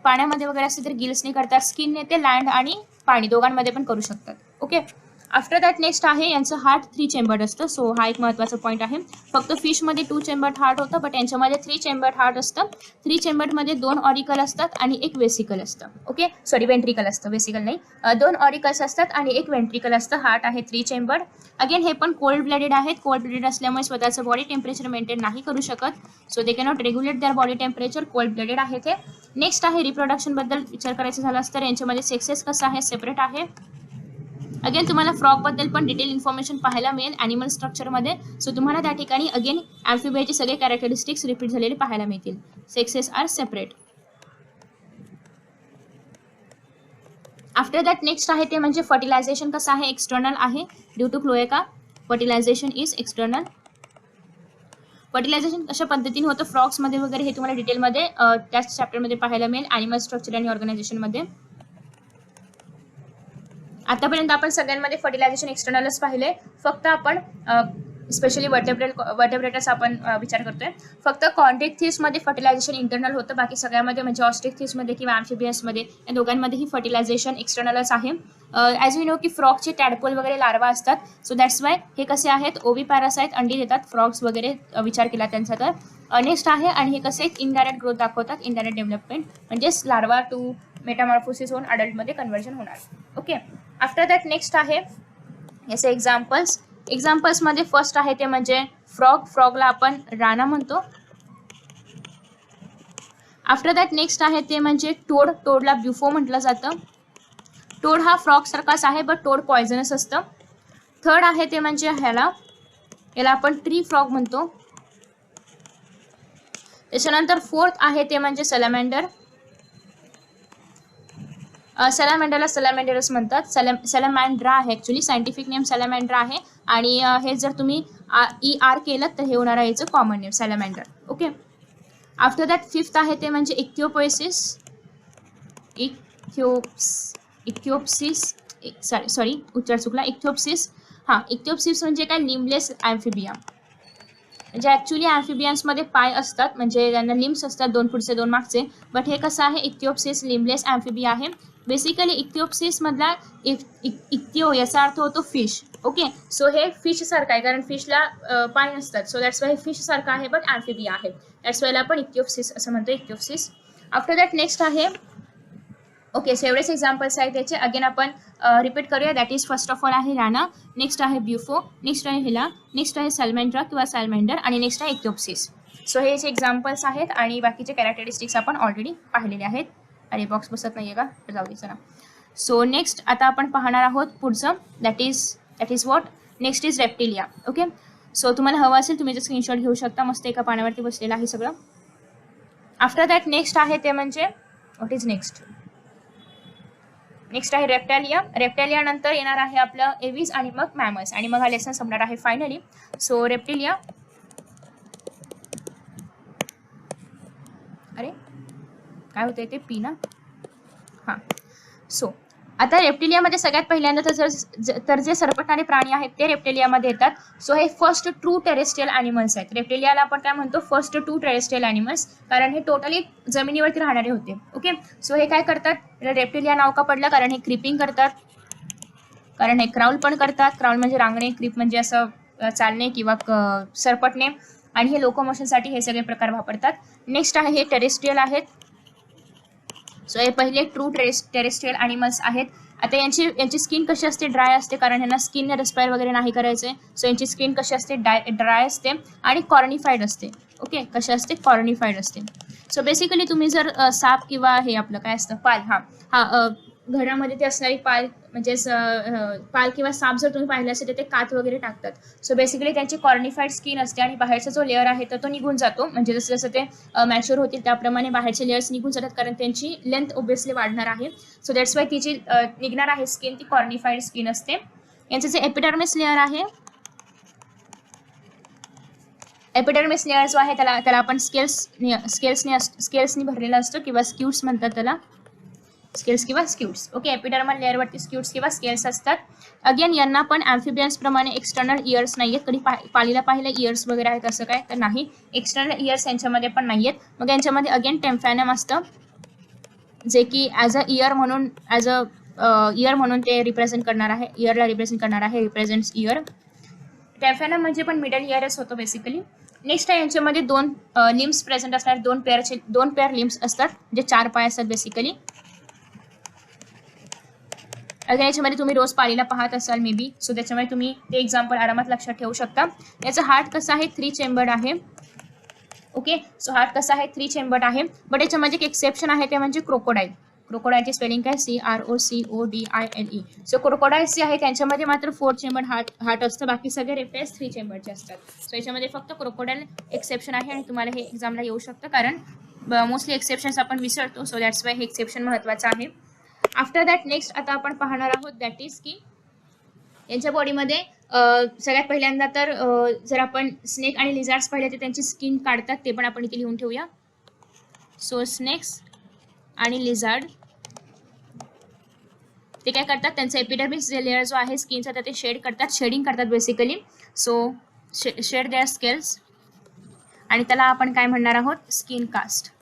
पाण्यामध्ये वगैरे असतील तर गिल्सने करतात, स्किनने ते लँड आणि पाणी दोघांमध्ये पण करू शकतात. ओके. आफ्टर दॅट नेक्स्ट आहे यांचं हार्ट 3 चेंबर्ड असतं. सो हा एक महत्त्वाचा पॉईंट आहे. फक्त फिशमध्ये 2 चेंबर्ड हार्ट होतं, बट यांच्यामध्ये 3 चेंबर्ड हार्ट असतं. 3 चेंबर्डमध्ये 2 ऑरिकल असतात आणि 1 वेसिकल असतं. ओके, सॉरी वेंट्रिकल असतं, वेसिकल नाही. 2 ऑरिकल्स असतात आणि 1 वेंट्रिकल असतं. हार्ट आहे 3 चेंबर्ड. अगेन हे पण कोल्ड ब्लडेड आहेत. कोल्ड ब्लडेड असल्यामुळे स्वतःचं बॉडी टेम्परेचर मेंटेन नाही करू शकत. So they cannot regulate there body temperature. Cold blooded आहे ते. नेक्स्ट आहे रिप्रोडक्शनबद्दल विचार करायचं झालं तर यांच्यामध्ये सेक्सेस कसं आहे, सेपरेट आहे. अगेन तुम्हाला फ्रॉगबद्दल पण डिटेल इन्फॉर्मेशन पाहायला मिळेल ॲनिमल स्ट्रक्चरमध्ये. सो तुम्हाला त्या ठिकाणी अगेन ॲम्फिबियाचे सगळे कॅरेक्टरिस्टिक्स रिपीट झालेले पाहायला मिळतील. Sexes are separate. After that next आहे ते म्हणजे फर्टिलायझेशन कसं आहे, एक्सटर्नल आहे. Due to cloaca fertilisation is external. Fertilisation कशा पद्धतीने होतं फ्रॉग्समध्ये वगैरे हे तुम्हाला डिटेलमध्ये त्याच चॅप्टरमध्ये पाहायला मिळेल ॲनिमल स्ट्रक्चर आणि ऑर्गनायझेशनमध्ये. आतापर्यंत आपण सगळ्यांमध्ये फर्टिलायझेशन एक्सटर्नलच पाहिले. फक्त आपण स्पेशली वर्टेब्रेटर्स आपण विचार करतोय. फक्त कॉन्ड्रिक्थिसमध्ये फर्टिलायझेशन इंटरनल होतं, बाकी सगळ्यामध्ये म्हणजे ऑस्ट्रिक्थिसमध्ये किंवा ॲम्फिबियन्समध्ये या दोघांमध्येही फर्टिलायझेशन एक्सटर्नलच आहे. ॲज यू नो की फ्रॉगचे टॅडपोल वगैरे लार्वा असतात. सो दॅट्स वाय हे कसे आहेत, ओवी पॅरासाइट अंडी देतात फ्रॉग्स वगैरे विचार केला त्यांचा तर. नेक्स्ट आहे आणि हे कसे इनडायरेक्ट ग्रोथ दाखवतात, इनडायरेक्ट डेव्हलपमेंट म्हणजेच लार्वा टू मेटामॉर्फोसिस होऊन अडल्टमध्ये कन्व्हर्जन होणार. ओके. आफ्टर दॅट नेक्स्ट आहे याचे एक्झाम्पल्समध्ये फर्स्ट आहे ते म्हणजे फ्रॉगला आपण राणा म्हणतो. आफ्टर दॅट नेक्स्ट आहे ते म्हणजे टोडला ब्युफो म्हटलं जातं. टोड हा फ्रॉग सारखाच आहे बट टोड पॉयझनस असतं. थर्ड आहे ते म्हणजे याला आपण ट्री फ्रॉग म्हणतो. त्याच्यानंतर फोर्थ आहे ते म्हणजे सॅलमँडर. सॅलमँडरला सॅलमँडरस म्हणतात. सॅलमँड्रा आहे ॲक्च्युली, सायंटिफिक नेम सॅलमँड्रा आहे. आणि हे जर तुम्ही ER केलं तर हे होणार आहे याचं common name salamander. Okay. After that fifth आहे ते म्हणजे इक्थिओपोइसिस. उच्चार चुकला. इक्थिओप्सिस. इक्थिओप्सिस म्हणजे काय, लिम्बलेस ॲम्फिबिया. म्हणजे ॲक्च्युली ॲम्फिबियन्समध्ये पाय असतात, म्हणजे त्यांना लिम्स असतात, 2 पुढचे 2 मागचे. बट हे कसं आहे, इक्थिओप्सिस लिम्बलेस ॲम्फिबिया आहे. बेसिकली इक्थिओप्सिस मधला इक्थिओ याचा अर्थ होतो फिश. ओके. सो हे फिश सारखं आहे कारण फिशला पाय नसतात. सो दॅट्स वाय फिश सारखं आहे बट ॲम्फिबिया आहे. दॅट्स वायला आपण इक्थिओप्सिस असं म्हणतो, इक्थिओप्सिस. आफ्टर दॅट नेक्स्ट आहे ओके. सो एवढेच एक्झाम्पल्स आहेत त्याचे. अगेन आपण रिपीट करूया. That is first of all आहे राणा, नेक्स्ट आहे ब्युफो, नेक्स्ट आहे हिला, नेक्स्ट आहे सॅलमँड्रा किंवा सॅलमँडर आणि नेक्स्ट आहे इक्थिओप्सिस. सो हे जे एक्झाम्पल्स आहेत आणि बाकीचे कॅरेक्टरिस्टिक्स आपण ऑलरेडी पाहिलेले आहेत. अरे बॉक्स बसत नाही आहे का, तर जाऊ दे चला. सो नेक्स्ट आता आपण पाहणार आहोत पुढचं, that is what, next is reptilia. Okay. So तुम्हाला हवं असेल तुम्ही जे स्क्रीनशॉट घेऊ शकता, मस्त एका पानावरती बसलेलं आहे सगळं. आफ्टर दॅट नेक्स्ट आहे ते म्हणजे व्हॉट इज नेक्स्ट आहे रेप्टालिया. रेप्टालिया नंतर येणार आहे आपलं एव्हिस आणि मग मॅमल्स आणि मग हा लेसन संपणार आहे फायनली. सो रेप्टिलिया काय होतंय ते पी ना. हां, सो आता रेप्टिलियामध्ये सगळ्यात पहिल्यांदा तर जे सरपटणारे प्राणी आहेत ते रेप्टिलियामध्ये येतात. सो हे फर्स्ट ट्रू टेरेस्ट्रियल ॲनिमल्स आहेत. रेप्टिलियाला आपण काय म्हणतो, फर्स्ट ट्रू टेरेस्ट्रियल ॲनिमल्स, कारण हे टोटली जमिनीवरती राहणारे होते. ओके, सो हे काय करतात, रेप्टिलिया नाव का पडलं, कारण हे क्रिपिंग करतात, कारण हे क्राउल पण करतात. क्राउल म्हणजे रांगणे, क्रिप म्हणजे असं चालणे किंवा सरपटणे, आणि हे लोकोमोशनसाठी हे सगळे प्रकार वापरतात. नेक्स्ट आहे हे टेरेस्ट्रियल आहेत. सो हे पहिले ट्रू टेरेस्ट्रियल ॲनिमल्स आहेत. आता यांची स्किन कशी असते, ड्राय असते, कारण यांना स्किन रेस्पायर वगैरे नाही करायचे. सो यांची स्किन कशी असते, ड्राय असते आणि कॉर्निफाईड असते. ओके, कशी असते, कॉर्निफाईड असते. सो बेसिकली तुम्ही जर साप किंवा हे आपलं काय असतं, पाल, घरामध्ये ते असणारी पाल म्हणजे पाल किंवा साप जर तुम्ही पाहिलं असेल तर ते कात वगैरे टाकतात. सो बेसिकली त्यांची कॉर्निफाईड स्किन असते आणि बाहेरचा जो लेअर आहे तर तो निघून जातो. म्हणजे जसं जसं ते मॅच्युअर होतील त्याप्रमाणे बाहेरचे लेअर्स निघून जातात, कारण त्यांची लेंथ ओबियसली वाढणार आहे. सो दॅट्स वाय ती जी निघणार आहे स्किन ती कॉर्निफाईड स्किन असते. यांचं जे एपिडर्मिस लेअर आहे, एपिडर्मिस लेअर जो आहे त्याला आपण स्केल्सनी भरलेला असतो किंवा स्क्यूट्स म्हणतात त्याला, स्केल्स किंवा स्क्यूट्स. ओके, एपिडर्मल लेअरवरती स्क्यूट्स किंवा स्केल्स असतात. अगेन यांना पण ॲम्फिबियन्स प्रमाणे एक्सटर्नल इयर्स नाही आहेत. कधी पालीला पाहिलं इयर्स वगैरे आहेत असं काय तर नाही, एक्सटर्नल इयर्स यांच्यामध्ये पण नाही आहेत. मग यांच्यामध्ये अगेन टेम्फॅनम असतं, जे की ॲज अ इयर म्हणून ते रिप्रेझेंट करणार आहे, इयरला रिप्रेझेंट करणार आहे, रिप्रेझेंट्स इयर. टेम्फॅनम म्हणजे पण मिडल इयरच होतो बेसिकली. नेक्स्ट आहे यांच्यामध्ये दोन लिम्स प्रेझेंट असणार, दोन पेअर लिम्स असतात, म्हणजे 4 पाय असतात बेसिकली. अगेन याच्यामध्ये तुम्ही रोज पालीला पाहत असाल मे बी, सो त्याच्यामुळे तुम्ही ते एक्झाम्पल आरामात लक्षात ठेवू शकता. याचं हार्ट कसं आहे, 3 चेंबर्ड आहे. ओके, सो हार्ट कसं आहे, 3 चेंबर्ड आहे. बट याच्यामध्ये एक एक्सेप्शन आहे ते म्हणजे क्रोकोडाईल. क्रोकोडाईलची स्पेलिंग काय, CROCODILE. सो क्रोकोडाईल्स जे आहे त्यांच्यामध्ये मात्र 4 चेंबर्ड हार्ट असतं, बाकी सगळे रेप्टाइल्स 3 चेंबर्डचे असतात. सो याच्यामध्ये फक्त क्रोकोडाईल एक्सेप्शन आहे आणि तुम्हाला हे एक्झामला येऊ शकतं, कारण मोस्टली एक्सेप्शन्स आपण विसरतो. सो दॅट्स वाय हे एक्सेप्शन महत्त्वाचं आहे. आफ्टर दॅट नेक्स्ट आता आपण पाहणार आहोत दॅट इज की यांच्या बॉडीमध्ये सगळ्यात पहिल्यांदा तर जर आपण स्नेक आणि लिझार्ड्स पाहिले तर त्यांची स्किन काढतात, ते पण आपण इथे लिहून ठेवूया. सो स्नेक्स आणि लिझार्ड ते काय करतात, त्यांचा एपिडर्मिस लेअर जो आहे स्किनचा तर ते शेडिंग करतात basically. So shed their scales, आणि त्याला आपण काय म्हणणार आहोत, स्किन कास्ट,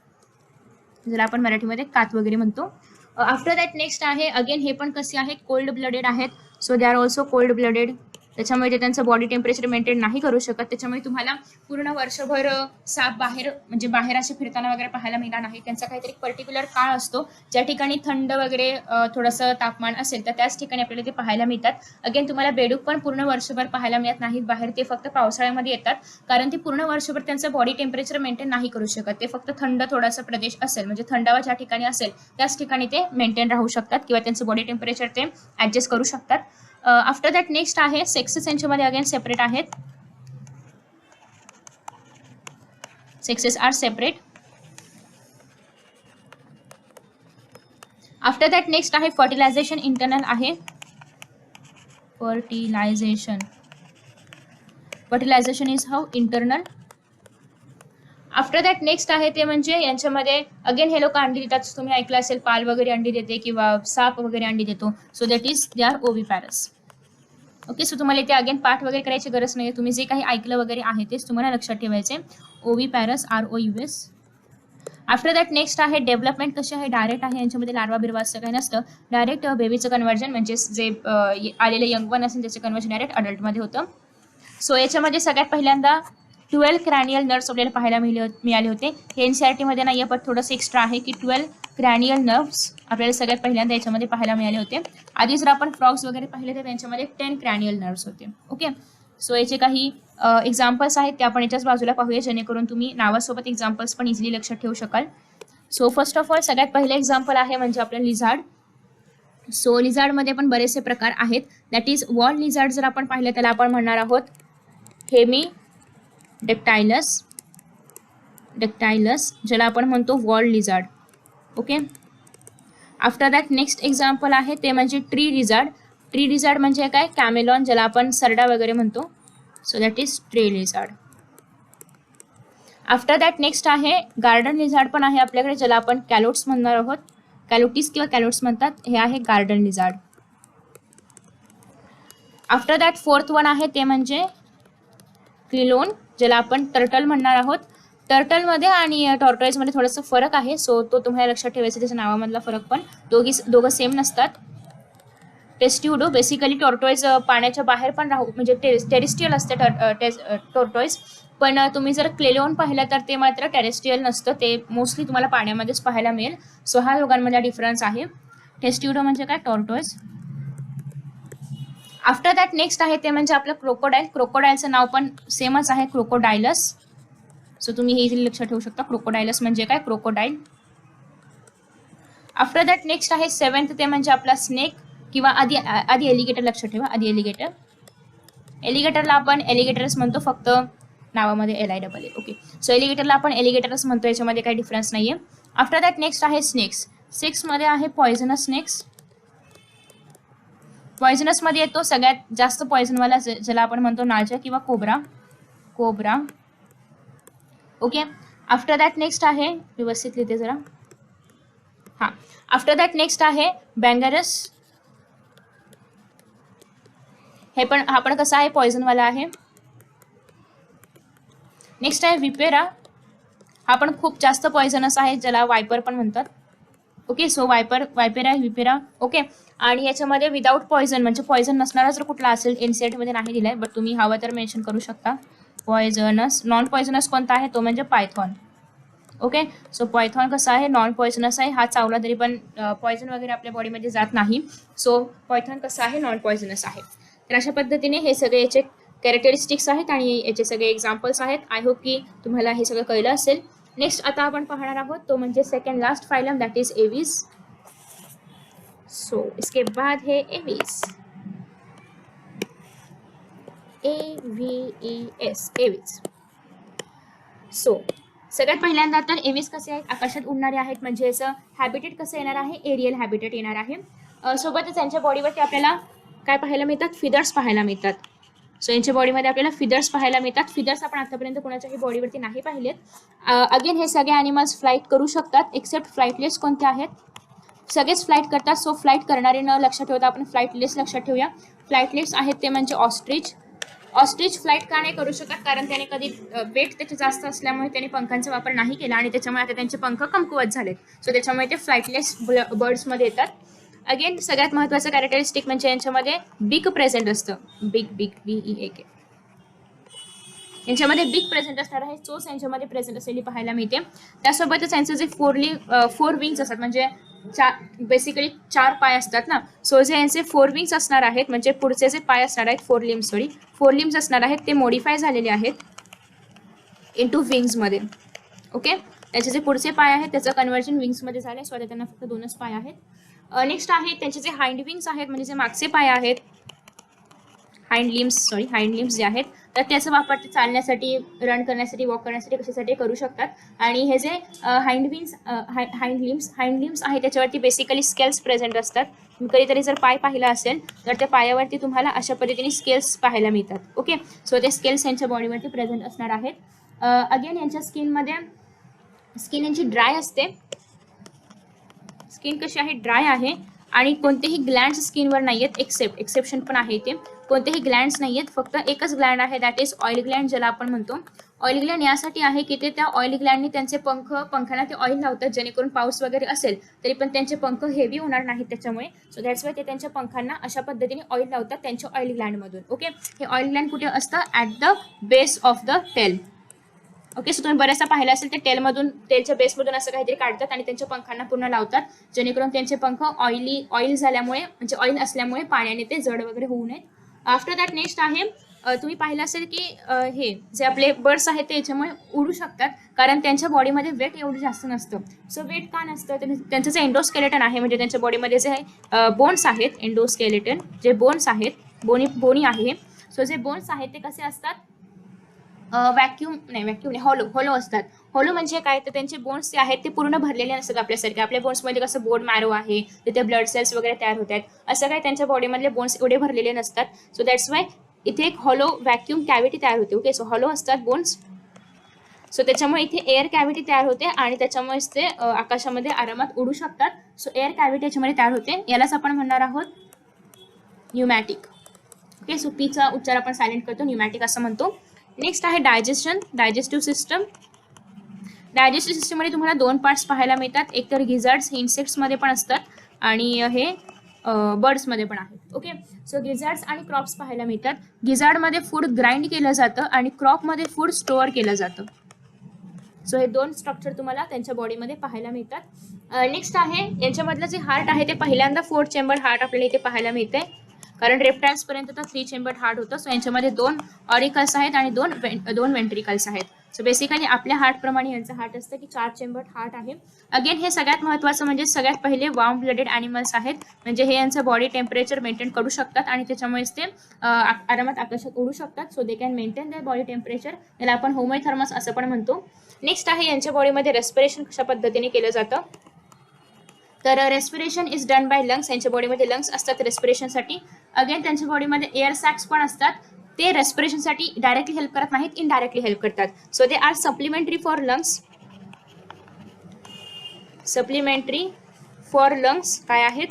ज्याला आपण मराठीमध्ये कात वगैरे म्हणतो. आफ्टर दॅट नेक्स्ट आहे अगेन हे पण कसे आहेत, कोल्ड ब्लडेड आहेत. So they are also cold blooded, त्याच्यामुळे ते त्यांचं बॉडी टेम्परेचर मेंटेन नाही करू शकत. त्याच्यामुळे तुम्हाला पूर्ण वर्षभर साप बाहेर असे फिरताना वगैरे पाहायला मिळणार नाही. त्यांचा काहीतरी पर्टिक्युलर काळ असतो ज्या ठिकाणी थंड वगैरे थोडंसं तापमान असेल तर त्याच ठिकाणी आपल्याला ते पाहायला मिळतात. अगेन तुम्हाला बेडूक पण पूर्ण वर्षभर पाहायला मिळत नाहीत बाहेर, ते फक्त पावसाळ्यामध्ये येतात, कारण ते पूर्ण वर्षभर त्यांचं बॉडी टेम्परेचर मेंटेन नाही करू शकत. ते फक्त थंड थोडासा प्रदेश असेल म्हणजे थंडावा ज्या ठिकाणी असेल त्याच ठिकाणी ते मेंटेन राहू शकतात किंवा त्यांचं बॉडी टेम्परेचर ते ॲडजस्ट करू शकतात. आफ्टर दॅट नेक्स्ट आहे सेक्सेस, यांच्यामध्ये अगेन सेपरेट आहेत. Sexes are separate. After that next आहे फर्टिलायझेशन इंटरनल आहे. Fertilisation is how internal. After that next आहे ते म्हणजे यांच्यामध्ये अगेन हे लोक अंडी देतात. तुम्ही ऐकलं असेल पाल वगैरे अंडी देते किंवा साप वगैरे अंडी देतो. So that is they are oviparous. Okay, so तुम्हाला इथे अगेन पाठ वगैरे करायची गरज नाही, तुम्ही जे काही ऐकलं वगैरे आहे तेच तुम्हाला लक्षात ठेवायचे. ओव्हिपॅरस, ROUS. आफ्टर दॅट नेक्स्ट आहे डेव्हलपमेंट कशी आहे, डायरेक्ट आहे. यांच्यामध्ये लार्वा बिर्वा असं काही नसतं, डायरेक्ट बेबीचं कन्व्हर्जन म्हणजे जे आलेले यंग वन असेल त्याचं कन्व्हर्जन डायरेक्ट अडल्टमध्ये होतं. सो याच्यामध्ये सगळ्यात पहिल्यांदा 12 क्रॅनियल नर्व्स आपल्याला पाहायला मिळाले होते. हे NCERT नाही आहे, पण थोडंसं एक्स्ट्रा आहे की 12 क्रॅनियल नर्व्स आपल्याला सगळ्यात पहिल्यांदा याच्यामध्ये पाहायला मिळाले होते. आधी जर आपण फ्रॉग्स वगैरे पाहिले तर त्यांच्यामध्ये 10 क्रॅनियल नर्व्स होते. ओके, सो याचे काही एक्झाम्पल्स आहेत ते आपण याच्याच बाजूला पाहूया, जेणेकरून तुम्ही नावासोबत एक्झाम्पल्स पण इझिली लक्षात ठेवू शकाल. सो फर्स्ट ऑफ ऑल सगळ्यात पहिलं एक्झाम्पल आहे म्हणजे आपलं लिझार्ड. सो लिझार्डमध्ये पण बरेचसे प्रकार आहेत. दॅट इज वॉल लिझार्ड जर आपण पाहिलं त्याला आपण म्हणणार आहोत हेमी डेक्टायलस, ज्याला आपण म्हणतो wall lizard. Okay, after that next example आहे ते म्हणजे ट्री लिझार्ड म्हणजे काय, कॅमेलॉन, ज्याला आपण सरडा वगैरे म्हणतो. So that is tree lizard. After that next आहे गार्डन लिझार्ड पण आहे आपल्याकडे, ज्याला आपण कॅलोट्स म्हणणार आहोत. कॅलोटीस किंवा कॅलोट्स म्हणतात. हे आहे garden lizard. After that fourth one आहे ते म्हणजे क्लिलोन, ज्याला आपण टर्टल म्हणणार आहोत. टर्टलमध्ये आणि टॉर्टॉइजमध्ये थोडासा फरक आहे, सो तो तुम्हाला लक्षात ठेवायचा, त्याच्या नावामधला फरक. पण दोघं सेम नसतात. टेस्ट्युडो बेसिकली टॉर्टॉइज पाण्याच्या बाहेर पण राहू म्हणजे टेरेस्ट्रियल असते टॉर्टॉइज, पण तुम्ही जर क्लेलोन पाहिलं तर ते मात्र टेरेस्ट्रियल नसतं, ते मोस्टली तुम्हाला पाण्यामध्येच पाहायला मिळेल. सो हा दोघांमध्ये डिफरन्स आहे. टेस्ट्युडो म्हणजे काय, टॉर्टॉइज. आफ्टर दॅट नेक्स्ट आहे ते म्हणजे आपलं क्रोकोडाईल. क्रोकोडाईलचं नाव पण सेमच आहे, क्रोकोडायलस. सो तुम्ही हे लक्षात ठेवू शकता, क्रोकोडायलस म्हणजे काय, क्रोकोडाईल. आफ्टर दॅट नेक्स्ट आहे सेवन्थ ते म्हणजे आपला स्नेक किंवा आधी एलिगेटर. लक्षात ठेवा, आधी एलिगेटर. एलिगेटरला आपण एलिगेटरच म्हणतो, फक्त नावामध्ये LIAA. ओके, सो एलिगेटरला आपण एलिगेटरच म्हणतो, याच्यामध्ये काही डिफरन्स नाहीये. आफ्टर दॅट नेक्स्ट आहे स्नेक्स. स्नेक्समध्ये आहे पॉयझनस स्नेक्स. पॉयझनसमध्ये येतो सगळ्यात जास्त पॉयझनवाला, ज्याला आपण म्हणतो नाळजा किंवा cobra. Okay, after that next आहे, व्यवस्थित लिहिते जरा. हां, आफ्टर दॅट नेक्स्ट आहे बँगरस. हा पण कसा आहे, पॉयझनवाला आहे. नेक्स्ट आहे विपेरा. हा पण खूप जास्त पॉयझनस आहे, ज्याला वायपर पण म्हणतात. Okay, so vipera, vipera. Okay, आणि याच्यामध्ये विदाऊट पॉयझन म्हणजे पॉयझन नसणारा जर कुठला असेल, NCERT नाही दिलाय, बट तुम्ही हवा तर मेन्शन करू शकता. पॉयझनस. नॉन पॉयझनस कोणता आहे, तो म्हणजे पायथॉन. ओके, सो पायथॉन कसा आहे, नॉन पॉयझनस आहे. हा चावला तरी पण पॉयझन वगैरे आपल्या बॉडीमध्ये जात नाही. सो पायथॉन कसा आहे, नॉन पॉयझनस आहे. तर अशा पद्धतीने हे सगळे याचे कॅरेक्टरिस्टिक्स आहेत आणि याचे सगळे एक्झाम्पल्स आहेत. आय होप की तुम्हाला हे सगळं कळलं असेल. नेक्स्ट आता आपण पाहणार आहोत तो म्हणजे second last phylum, that is aves. So इसके बाद है एव्हिस, AVES, एव्हिस. सो सगळ्यात पहिल्यांदा तर एव्हिस कसे आहेत, आकाशात उडणारे आहेत, म्हणजे याचं हॅबिटेट कसं येणार आहे, एरियल हॅबिटेट येणार आहे. सोबतच त्यांच्या बॉडीवरती आपल्याला काय पाहायला मिळतात, फिदर्स पाहायला मिळतात. सो यांच्या बॉडीमध्ये आपल्याला फिदर्स पाहायला मिळतात. फिदर्स आपण आतापर्यंत कोणाच्याही बॉडीवरती नाही पाहिलेत. अगेन हे सगळे ॲनिमल्स फ्लाईट करू शकतात, एक्सेप्ट फ्लाईटलेस कोणते आहेत, सगळेच फ्लाईट करतात. सो फ्लाईट करणारे न लक्षात ठेवता आपण फ्लाईटलेस लक्षात ठेवूया. फ्लाईटलेस आहेत ते म्हणजे ऑस्ट्रिच. ऑस्ट्रिच फ्लाईट का नाही करू शकत, कारण त्याने कधी वेट त्याचे जास्त असल्यामुळे त्याने पंखांचा वापर नाही केला आणि त्याच्यामुळे आता त्यांचे पंख कमकुवत झालेत. सो त्याच्यामुळे ते फ्लाईटलेस बर्ड्समध्ये येतात. अगेन सगळ्यात महत्त्वाचं कॅरेक्टरिस्टिक म्हणजे यांच्यामध्ये बिग प्रेझेंट असतं. Big BEAK. यांच्यामध्ये बिग प्रेझेंट असणार आहे, चोच यांच्यामध्ये प्रेझेंट असलेली पाहायला मिळते. त्यासोबतच यांचे जे फोर विंग्स असतात, म्हणजे बेसिकली 4 पाय असतात ना. सो जे यांचे 4 विंग्स असणार आहेत, म्हणजे पुढचे जे पाय असणार आहेत, 4 लिम्स असणार आहेत, ते मॉडिफाय झालेले आहेत इंटू विंग्समध्ये. ओके, त्याचे जे पुढचे पाय आहेत त्याचं कन्व्हर्जन विंग्समध्ये झालं. सॉरी, त्यांना फक्त 2च पाय आहेत. नेक्स्ट आहे त्यांचे जे हाइंड विंग्स आहेत, म्हणजे जे मागचे पाय आहेत, हाइंड लिम्स जे आहेत, तर त्याचा वापर ते चालण्यासाठी, रन करण्यासाठी, वॉक करण्यासाठी, कशासाठी करू शकतात. आणि हे जे हाइंड लिम्स आहे त्याच्यावरती बेसिकली स्केल्स प्रेझेंट असतात. कधीतरी जर पाय पाहिला असेल तर त्या पायावरती तुम्हाला अशा पद्धतीने स्केल्स पाहायला मिळतात. ओके, सो ते स्केल्स यांच्या बॉडीवरती प्रेझेंट असणार आहेत. अगेन यांच्या स्किन यांची ड्राय असते. स्किन कशी आहे, ड्राय आहे. आणि कोणतेही ग्लँड्स स्किनवर नाही आहेत, एक्सेप्शन पण आहे ते. कोणतेही ग्लँड्स नाही आहेत, फक्त एकच ग्लँड आहे, दॅट इज ऑइल ग्लँड, ज्याला आपण म्हणतो. ऑइल ग्लँड यासाठी आहे की ते त्या ऑइल ग्लँडनी त्यांचे पंखांना ते ऑइल लावतात, जेणेकरून पाऊस वगैरे असेल तरी पण त्यांचे पंख हेवी होणार नाहीत त्याच्यामुळे. सो दॅट्स वाय ते त्यांच्या पंखांना अशा पद्धतीने ऑइल लावतात त्यांच्या ऑइल ग्लँडमधून. ओके, हे ऑइल ग्लँड कुठे असतं, at the base of the tail. Okay, so तुम्ही बऱ्याचदा पाहिलं असेल ते टेलच्या बेसमधून असं काहीतरी काढतात आणि त्यांच्या पंखांना पूर्ण लावतात, जेणेकरून त्यांचे पंख ऑइल झाल्यामुळे, म्हणजे ऑइल असल्यामुळे पाण्याने ते जड वगैरे होऊ नये. आफ्टर दॅट नेक्स्ट आहे, तुम्ही पाहिलं असेल की हे जे आपले बर्ड्स आहेत ते याच्यामुळे उडू शकतात, कारण त्यांच्या बॉडीमध्ये वेट एवढं जास्त नसतं. सो वेट का नसतं, त्यांचं जे एंडोस्केलेटन आहे, म्हणजे त्यांच्या बॉडीमध्ये जे बोन्स आहेत, एंडोस्केलेटन जे बोन्स आहेत, बोनी आहे. सो जे बोन्स आहेत ते कसे असतात, हॉलो असतात. हॉलो म्हणजे काय, तर त्यांचे बोन्स जे आहेत ते पूर्ण भरलेले नसतात आपल्यासारखे. आपल्या बोन्समध्ये कसं बोन मॅरो आहे, तिथे ब्लड सेल्स वगैरे तयार होत आहेत, असं काय त्यांच्या बॉडीमधले बोन्स एवढे भरलेले नसतात. सो दॅट्स वाय इथे एक हॉलो व्हॅक्यूम कॅव्हिटी तयार होते. ओके, सो हॉलो असतात बोन्स. सो त्याच्यामुळे इथे एअर कॅव्हिटी तयार होते आणि त्याच्यामुळेच ते आकाशामध्ये आरामात उडू शकतात. सो एअर कॅव्हिटी याच्यामध्ये तयार होते, यालाच आपण म्हणणार आहोत न्यूमॅटिक. ओके, सो पीचा उच्चार आपण सायलेंट करतो, न्यूमॅटिक असं म्हणतो. नेक्स्ट आहे डायजेशन, डायजेस्टिव्ह सिस्टम. डायजेस्टिव्ह सिस्टममध्ये तुम्हाला 2 पार्ट्स पाहायला मिळतात. एक तर गिझार्ड्स हे इन्सेक्ट्समध्ये पण असतात आणि हे बर्ड्समध्ये पण आहेत. ओके, सो गिझार्ड्स आणि क्रॉप्स पाहायला मिळतात. गिझार्डमध्ये फूड ग्राइंड केलं जातं आणि क्रॉपमध्ये फूड स्टोअर केलं जातं. सो हे 2 स्ट्रक्चर तुम्हाला त्यांच्या बॉडीमध्ये पाहायला मिळतात. नेक्स्ट आहे यांच्यामधलं जे हार्ट आहे ते पहिल्यांदा 4 चेंबर हार्ट आपल्याला इथे पाहायला मिळते, कारण रेप्टाइल्स पर्यंत तर 3 चेंबर हार्ट होतं. सो यांच्यामध्ये 2 ऑरिकल्स आहेत आणि 2 वेंट्रिकल्स आहेत. सो बेसिकली आपल्या हार्टप्रमाणे यांचं हार्ट असतं की 4 चेंबर हार्ट आहे. अगेन हे सगळ्यात महत्त्वाचं म्हणजे सगळ्यात पहिले वार्म ब्लडेड ॲनिमल्स आहेत, म्हणजे हे यांचं बॉडी टेम्परेचर मेंटेन करू शकतात आणि त्याच्यामुळेच ते आरामात आकाशात उडू शकतात. So they can maintain their body temperature, याला आपण होमोथर्मस असं पण म्हणतो. नेक्स्ट आहे यांच्या बॉडीमध्ये रेस्पिरेशन कशा पद्धतीने केलं जातं, तर respiration is done by lungs. यांच्या बॉडीमध्ये लंग्स असतात रेस्पिरेशनसाठी. अगेन त्यांच्या बॉडीमध्ये एअर सॅक्स पण असतात, ते रेस्पिरेशनसाठी डायरेक्टली हेल्प करत नाहीत, इनडायरेक्टली हेल्प करतात. So they are supplementary for lungs. Supplementary for lungs काय आहेत,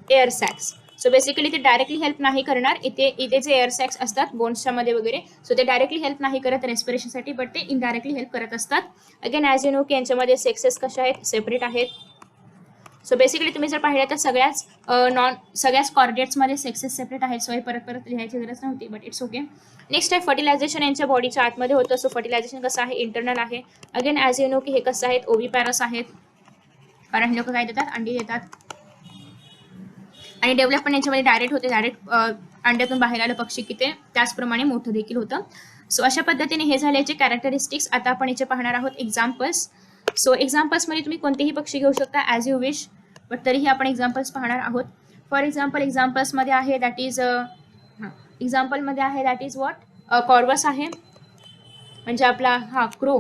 एअर सॅक्स. सो बेसिकली ते डायरेक्टली हेल्प नाही करणार, इथे जे एअर सॅक्स असतात बोन्सच्या मध्ये वगैरे, सो ते डायरेक्टली हेल्प नाही करत रेस्पिरेशनसाठी, बट ते इनडायरेक्टली हेल्प करत असतात. अगेन ॲज यू नो की यांच्यामध्ये सेक्सेस कशा आहेत, सेपरेट आहेत. सो बेसिकली तुम्ही जर पाहिलं तर सगळ्याच कॉर्डिनेट्समध्ये सेक्सेस सेपरेट आहेत. सो हे परत लिहायची गरज नव्हती, बट इट्स ओके. नेक्स्ट आहे फर्टिलायझेशन यांच्या बॉडीच्या आतमध्ये होतं. सो फर्टिलायझेशन कसं आहे, इंटरनल आहे. अगेन ॲज यू नो की हे कसं आहेत, ओव्हीपॅरस आहेत, कारण हे लोक काय देतात, अंडी देतात. आणि डेव्हलपमेंट यांच्यामध्ये डायरेक्ट होते, डायरेक्ट अंड्यातून बाहेर आलं पक्षी की ते त्याचप्रमाणे मोठं देखील होतं. सो अशा पद्धतीने हे झाले याचे कॅरेक्टरिस्टिक्स. आता आपण याचे पाहणार आहोत एक्झाम्पल्स. सो एक्झाम्पल्समध्ये तुम्ही कोणतेही पक्षी घेऊ शकता ॲज यू विश, बट तरीही आपण एक्झाम्पल्स पाहणार आहोत. फॉर एक्झाम्पल एक्झाम्पल्समध्ये आहे दॅट इज व्हॉट, कॉर्वस आहे, म्हणजे आपला क्रो,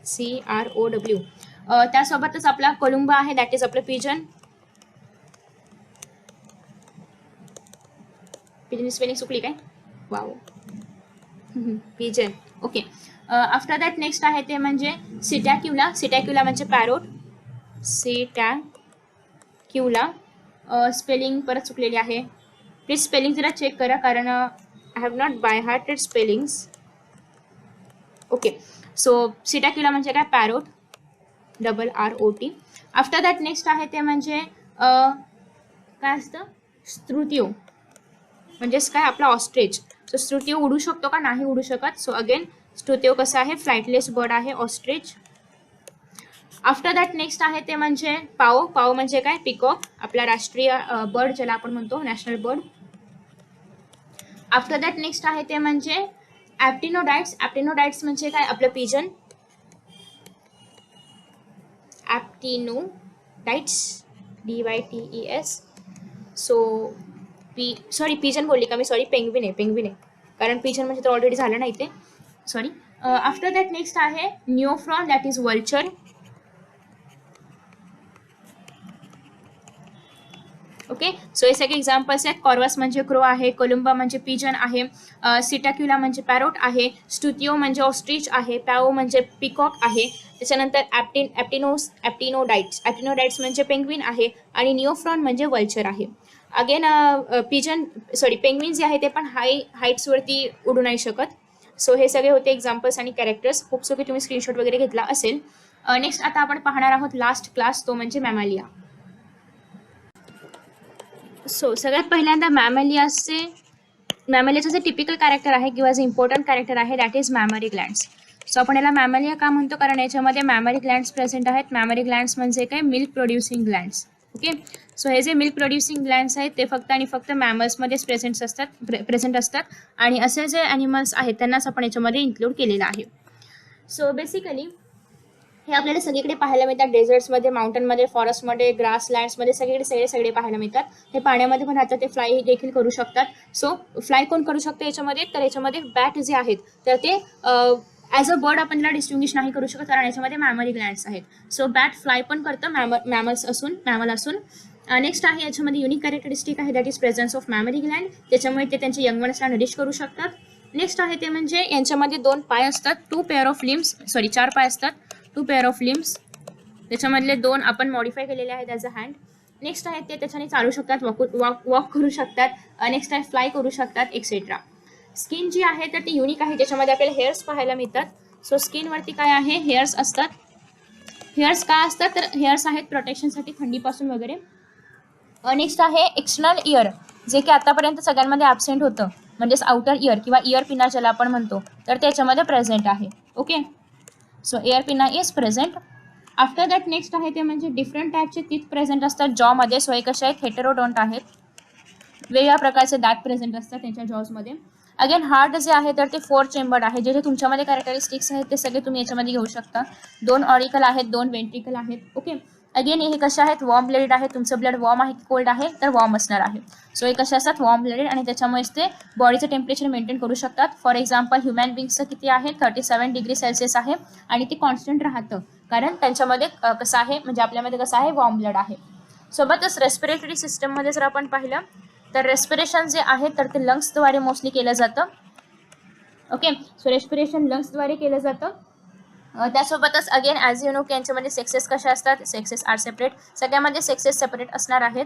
CROW. त्यासोबतच आपला कोलुंबा आहे, दॅट इज आपलं पिजन. पिजन स्पेलिंग चुकली काय, wow, pigeon. Okay, after that next आहे ते म्हणजे सिटॅक्युला. सिटॅक्युला म्हणजे पॅरोट, सिटॅक्युला. स्पेलिंग परत चुकलेली आहे, प्लीज स्पेलिंग जरा चेक करा, कारण I have not by hearted spellings. Okay, so psittacula म्हणजे काय, parrot, RROT. After that next आहे ते म्हणजे काय असतं, स्त्रुतिओ, म्हणजेच काय आपला ऑस्ट्रिच. सो स्त्रुतिओ उडू शकतो का, नाही उडू शकत. सो अगेन स्त्रुतिओ कसं आहे, फ्लाइटलेस बर्ड आहे, ऑस्ट्रिच. आफ्टर दॅट नेक्स्ट आहे ते म्हणजे पाओ. पाओ म्हणजे काय, पिकॉक, आपला राष्ट्रीय बर्ड ज्याला आपण म्हणतो, national bird. After that next आहे ते म्हणजे ॲप्टिनोडाइट्स. ॲप्टिनोडाइट्स म्हणजे काय, आपलं पिजन, ॲप्टिनोडाइट्स, DYTES. सो पिजन बोलली का मी, सॉरी, पेंग्विन आहे, कारण पिजन म्हणजे तर ऑलरेडी झालं ना इथे, सॉरी. आफ्टर दॅट नेक्स्ट आहे neophron, that is vulture. Okay, so हे सगळे एक्झाम्पल्स आहेत. कॉर्वस म्हणजे क्रो आहे, कोलुंबा म्हणजे पिजन आहे, सिटॅक्युला म्हणजे पॅरोट आहे, स्टुतिओ म्हणजे ऑस्ट्रिच आहे, पॅओ म्हणजे पिकॉक आहे. त्याच्यानंतर ॲप्टिनोडाइट्स म्हणजे पेंग्विन आहे आणि निओफ्रॉन म्हणजे वल्चर आहे. अगेन पेंग्विन जे आहे ते पण हाईट्सवरती उडू नाही शकत. सो हे सगळे होते एक्झाम्पल्स आणि कॅरेक्टर्स. होप सो की तुम्ही स्क्रीनशॉट वगैरे घेतला असेल. नेक्स्ट आता आपण पाहणार आहोत लास्ट क्लास, तो म्हणजे मॅमॅलिया. सो सगळ्यात पहिल्यांदा मॅमॅलियाचं जे टिपिकल कॅरेक्टर आहे किंवा जे इम्पॉर्टंट कॅरेक्टर आहे that is memory glands. So आपण याला मॅमॅलिया का म्हणतो, कारण याच्यामध्ये मॅमरी ग्लँड्स प्रेझेंट आहेत. मॅमरी ग्लँड्स म्हणजे काय, milk producing glands. Okay, so हे जे मिल्क प्रोड्युसिंग ग्लँड्स आहेत ते फक्त आणि फक्त मॅमल्समध्येच प्रेझेंट असतात आणि असे जे ॲनिमल्स आहेत त्यांनाच आपण याच्यामध्ये इन्क्लूड केलेलं आहे. सो बेसिकली हे आपल्याला सगळीकडे पाहायला मिळतात, डेझर्ट्समध्ये, माउंटनमध्ये, फॉरेस्टमध्ये, ग्रासलँड्समध्ये, सगळे पाहायला मिळतात. हे पाण्यामध्ये पण राहतात, ते फ्लाय देखील करू शकतात. सो फ्लाय कोण करू शकतं याच्यामध्ये, तर याच्यामध्ये बॅट जे आहेत तर ते ॲज अ बर्ड आपण त्याला डिस्टिंग्विश नाही करू शकत, कारण याच्यामध्ये मॅमरी ग्लँड्स आहेत. सो बॅट फ्लाय पण करतं मॅमल असून. नेक्स्ट आहे याच्यामध्ये युनिक कॅरेक्टरिस्टिक आहे that is presence of memory Gland. त्याच्यामुळे ते त्यांचे यंग वन्सला नरिश करू शकतात. नेक्स्ट आहे ते म्हणजे यांच्यामध्ये 2 पाय असतात, 2 पेअर ऑफ लिम्स, सॉरी 4 पाय असतात, 2 पेअर ऑफ लिम्स, त्याच्यामधले 2 आपण मॉडिफाय केलेले आहेत ॲज अ हँड. नेक्स्ट आहे ते त्याच्याने चालू शकतात, वॉक करू शकतात. नेक्स्ट आहे फ्लाय करू शकतात एक्सेट्रा. स्किन जी आहे तर ती युनिक आहे, त्याच्यामध्ये आपल्याला हेअर्स पाहायला मिळतात. सो स्किनवरती काय आहे, हेअर्स असतात. हेअर्स काय असतात तर हेअर्स आहेत प्रोटेक्शनसाठी थंडीपासून वगैरे. नेक्स्ट आहे एक्सटर्नल इयर, जे की आतापर्यंत सगळ्यांमध्ये ॲबसेंट होतं, म्हणजेच आउटर इयर किंवा इयर पिना ज्याला आपण म्हणतो, तर त्याच्यामध्ये प्रेझेंट आहे. ओके, सो इयर पिना is present. After that next आहे ते म्हणजे डिफरंट टाईपचे टीथ प्रेझेंट असतात जॉमध्ये. सो हे कसे आहेत, हेटेरोडॉन्ट आहेत, वेगवेगळ्या प्रकारचे दात प्रेझेंट असतात त्यांच्या जॉजमध्ये. अगेन हार्ट जे आहे तर ते 4 चेंबर्ड आहे. जे जे तुमच्यामध्ये कॅरेक्टरिस्टिक्स आहेत ते सगळे तुम्ही याच्यामध्ये घेऊ शकता. 2 ऑरिकल आहेत, 2 वेंट्रिकल आहेत. ओके, अगेन हे कसे आहेत, वॉर्म ब्लडेड आहे. तुमचं ब्लड वॉर्म आहे की कोल्ड आहे, तर वॉर्म असणार आहे. सो हे कसे असतात, वॉर्म ब्लडेड, आणि त्याच्यामुळेच ते बॉडीचं टेम्परेचर मेंटेन करू शकतात. फॉर एक्झाम्पल ह्युमन बिंगचं किती आहे, 37 डिग्री सेल्सिअस आहे, आणि ते कॉन्स्टंट राहतं कारण त्यांच्यामध्ये कसं आहे, म्हणजे आपल्यामध्ये कसं आहे, वॉर्म ब्लड आहे. सोबतच रेस्पिरेटरी सिस्टममध्ये जर आपण पाहिलं तर रेस्पिरेशन जे आहे तर ते लंग्सद्वारे मोस्टली केलं जातं. ओके, सो रेस्पिरेशन लंग्सद्वारे केलं जातं. त्यासोबतच अगेन ॲज यू नो की यांच्यामध्ये सेक्सेस कशा असतात, सेक्सेस आर सेपरेट. सगळ्यामध्ये सेक्सेस सेपरेट असणार आहेत,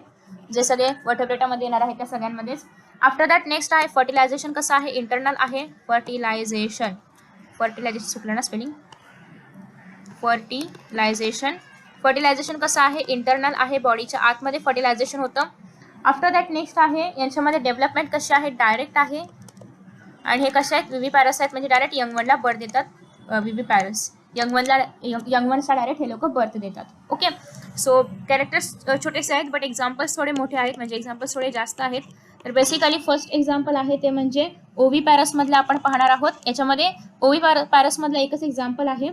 जे सगळे वर्टेब्रेटामध्ये येणार आहेत त्या सगळ्यांमध्येच. आफ्टर दॅट नेक्स्ट आहे फर्टिलायझेशन. कसं आहे, इंटरनल आहे फर्टिलायझेशन. फर्टिलायझेशन चुकलं ना स्पेलिंग, फर्टिलायझेशन कसं आहे, इंटरनल आहे, बॉडीच्या आतमध्ये फर्टिलायझेशन होतं. आफ्टर दॅट नेक्स्ट आहे यांच्यामध्ये डेव्हलपमेंट कशी आहे, डायरेक्ट आहे, आणि हे कसे आहेत, विव्हिपॅरस आहेत, म्हणजे डायरेक्ट यंगवनला बर्थ देतात. विव्हिपॅरस यंगवन्सला डायरेक्ट हे लोक बर्थ देतात. ओके, सो कॅरेक्टर्स छोटेसे आहेत बट एक्झाम्पल्स थोडे मोठे आहेत, म्हणजे एक्झाम्पल्स थोडे जास्त आहेत. तर बेसिकली फर्स्ट एक्झाम्पल आहे ते म्हणजे ओव्हिपॅरसमधलं आपण पाहणार आहोत. याच्यामध्ये ओव्हिपॅरसमधलं एकच एक्झाम्पल आहे,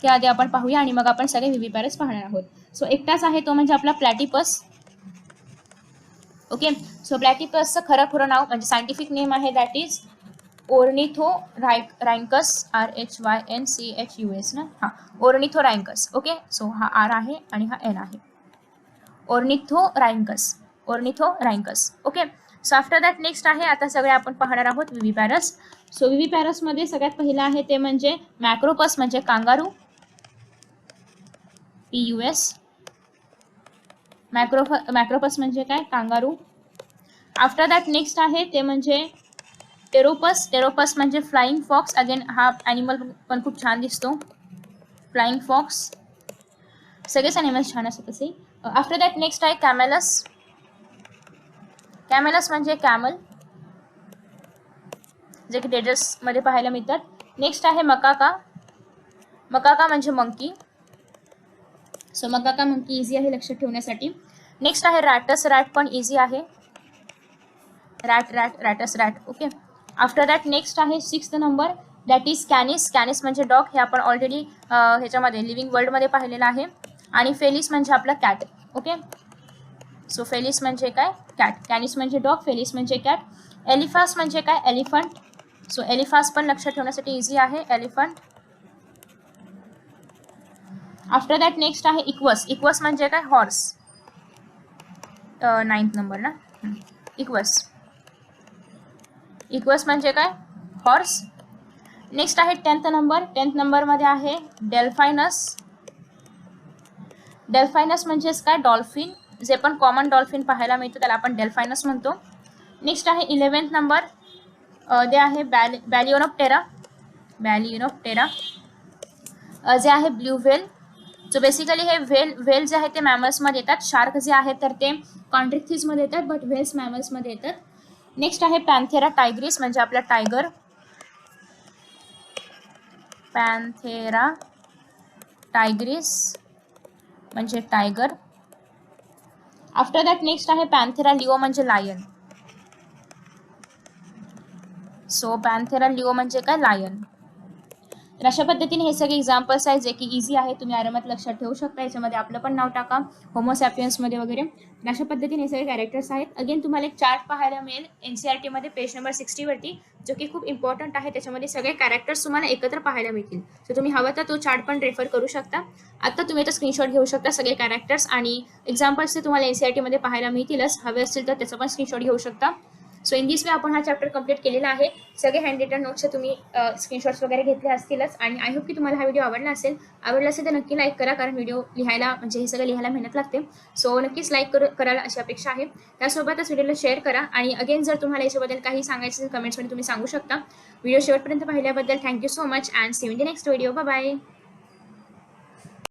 ते आधी आपण पाहूया आणि मग आपण सगळे विव्हिपॅरस पाहणार आहोत. सो एकटाच आहे तो म्हणजे आपला प्लॅटिपस. ओके, सो प्लॅटिपसचं खरं नाव म्हणजे सायंटिफिक नेम आहे दॅट इज ऑर्निथोरॅन्कस, RHYNCHUS ना, हां, ऑर्निथोरॅन्कस. ओके, सो हा आर आहे आणि हा एन आहे, ornithorhynchus. Okay, so after that next आहे, आता सगळे आपण पाहणार आहोत विव्हिपॅरस. सो विव्हिपॅरसमध्ये सगळ्यात पहिला आहे ते म्हणजे मॅक्रोपस, म्हणजे कांगारू, PUS. मॅक्रोपस म्हणजे काय, कांगारू. आफ्टर दॅट नेक्स्ट आहे ते म्हणजे टेरोपस म्हणजे फ्लाइंग फॉक्स. अगेन हा ॲनिमल पण खूप छान दिसतो, फ्लाइंग फॉक्स. सगळेच ॲनिमल्स छान असतात तसे. आफ्टर दॅट नेक्स्ट आहे कॅमेलस. म्हणजे कॅमल, जे की डेजर्ट्समध्ये पाहायला मिळतात. नेक्स्ट आहे मकाका म्हणजे monkey. So macaca monkey easy आहे लक्षात ठेवण्यासाठी. नेक्स्ट आहे रॅट पण इझी आहे, rat. Okay, after that next आहे 6th number, that is canis म्हणजे डॉग. हे आपण ऑलरेडी ह्याच्यामध्ये लिव्हिंग वर्ल्डमध्ये पाहिलेलं आहे. आणि फेलिस म्हणजे आपला कॅट. ओके, सो फेलिस म्हणजे काय, कॅट. कॅनिस म्हणजे डॉग, फेलिस म्हणजे कॅट. एलिफास म्हणजे काय, एलिफंट. सो एलिफास पण लक्षात ठेवण्यासाठी इझी आहे, एलिफंट. आफ्टर दॅट नेक्स्ट आहे इक्वस म्हणजे काय, हॉर्स. 9th नंबर ना, इक्वस म्हणजे काय, हॉर्स. नेक्स्ट आहे 10th नंबरमध्ये आहे डेल्फायनस म्हणजेच काय, डॉल्फिन. जे पण कॉमन डॉल्फिन पाहायला मिळतो त्याला आपण डेल्फायनस म्हणतो. नेक्स्ट आहे 11th नंबर, ते आहे बॅलिओनॉप्टेरा, जे आहे ब्ल्यू व्हेल. सो बेसिकली हे व्हेल जे आहे ते मॅमल्समध्ये येतात. शार्क जे आहे तर ते कॉन्ट्रिक्थिजमध्ये येतात, बट व्हेल्स मॅमल्समध्ये येतात. नेक्स्ट आहे पॅन्थेरा टायग्रिस म्हणजे आपला टायगर, पॅन्थेरा टायग्रिस म्हणजे टायगर. आफ्टर दॅट नेक्स्ट आहे पॅन्थेरा लिओ म्हणजे लायन. सो पॅन्थेरा लिओ म्हणजे काय, लायन. तर अशा पद्धतीने हे सगळे एक्झाम्पल्स आहेत जे की इझी आहे, तुम्ही आरामात लक्षात ठेवू शकता. याच्यामध्ये आपलं पण नाव टाका, होमोसॅपियन्समध्ये वगैरे. अशा पद्धतीने हे सगळे कॅरेक्टर्स आहेत. अगेन तुम्हाला एक चार्ट पाहायला मिळेल NCERTमध्ये पेज नंबर 60 वरती, जो की खूप इम्पॉर्टंट आहे. त्याच्यामध्ये सगळे कॅरेक्टर्स तुम्हाला एकत्र पाहायला मिळतील. सो तुम्ही हवं तर तो चार्ट पण रेफर करू शकता. आता तुम्ही तो स्क्रीनशॉट घेऊ शकता, सगळे कॅरेक्टर्स आणि एक्झाम्पल्स ते तुम्हाला NCERTमध्ये पाहायला मिळतीलच. हवे असतील तर त्याचा पण स्क्रीनशॉट घेऊ शकता. सो इन दिस वे आपण हा चॅप्टर कंप्लीट केलेला आहे. सगळे हँड रिटन नोट्सचे तुम्ही स्क्रीनशॉट्स वगैरे घेतले असतीलच आणि आय होप की तुम्हाला हा व्हिडिओ आवडला असेल तर नक्की लाईक करा, कारण व्हिडिओ लिहायला म्हणजे हे सगळं लिहायला मेहनत लागते. सो नक्कीच लाईक कराल अशी अपेक्षा आहे. त्यासोबतच व्हिडिओला शेअर करा आणि अगेन जर तुम्हाला याच्याबद्दल काही सांगायचं असेल कमेंट्समध्ये तुम्ही सांगू शकता. व्हिडिओ शेवटपर्यंत पाहिल्याबद्दल thank you so much and see you in the next video. Bye bye.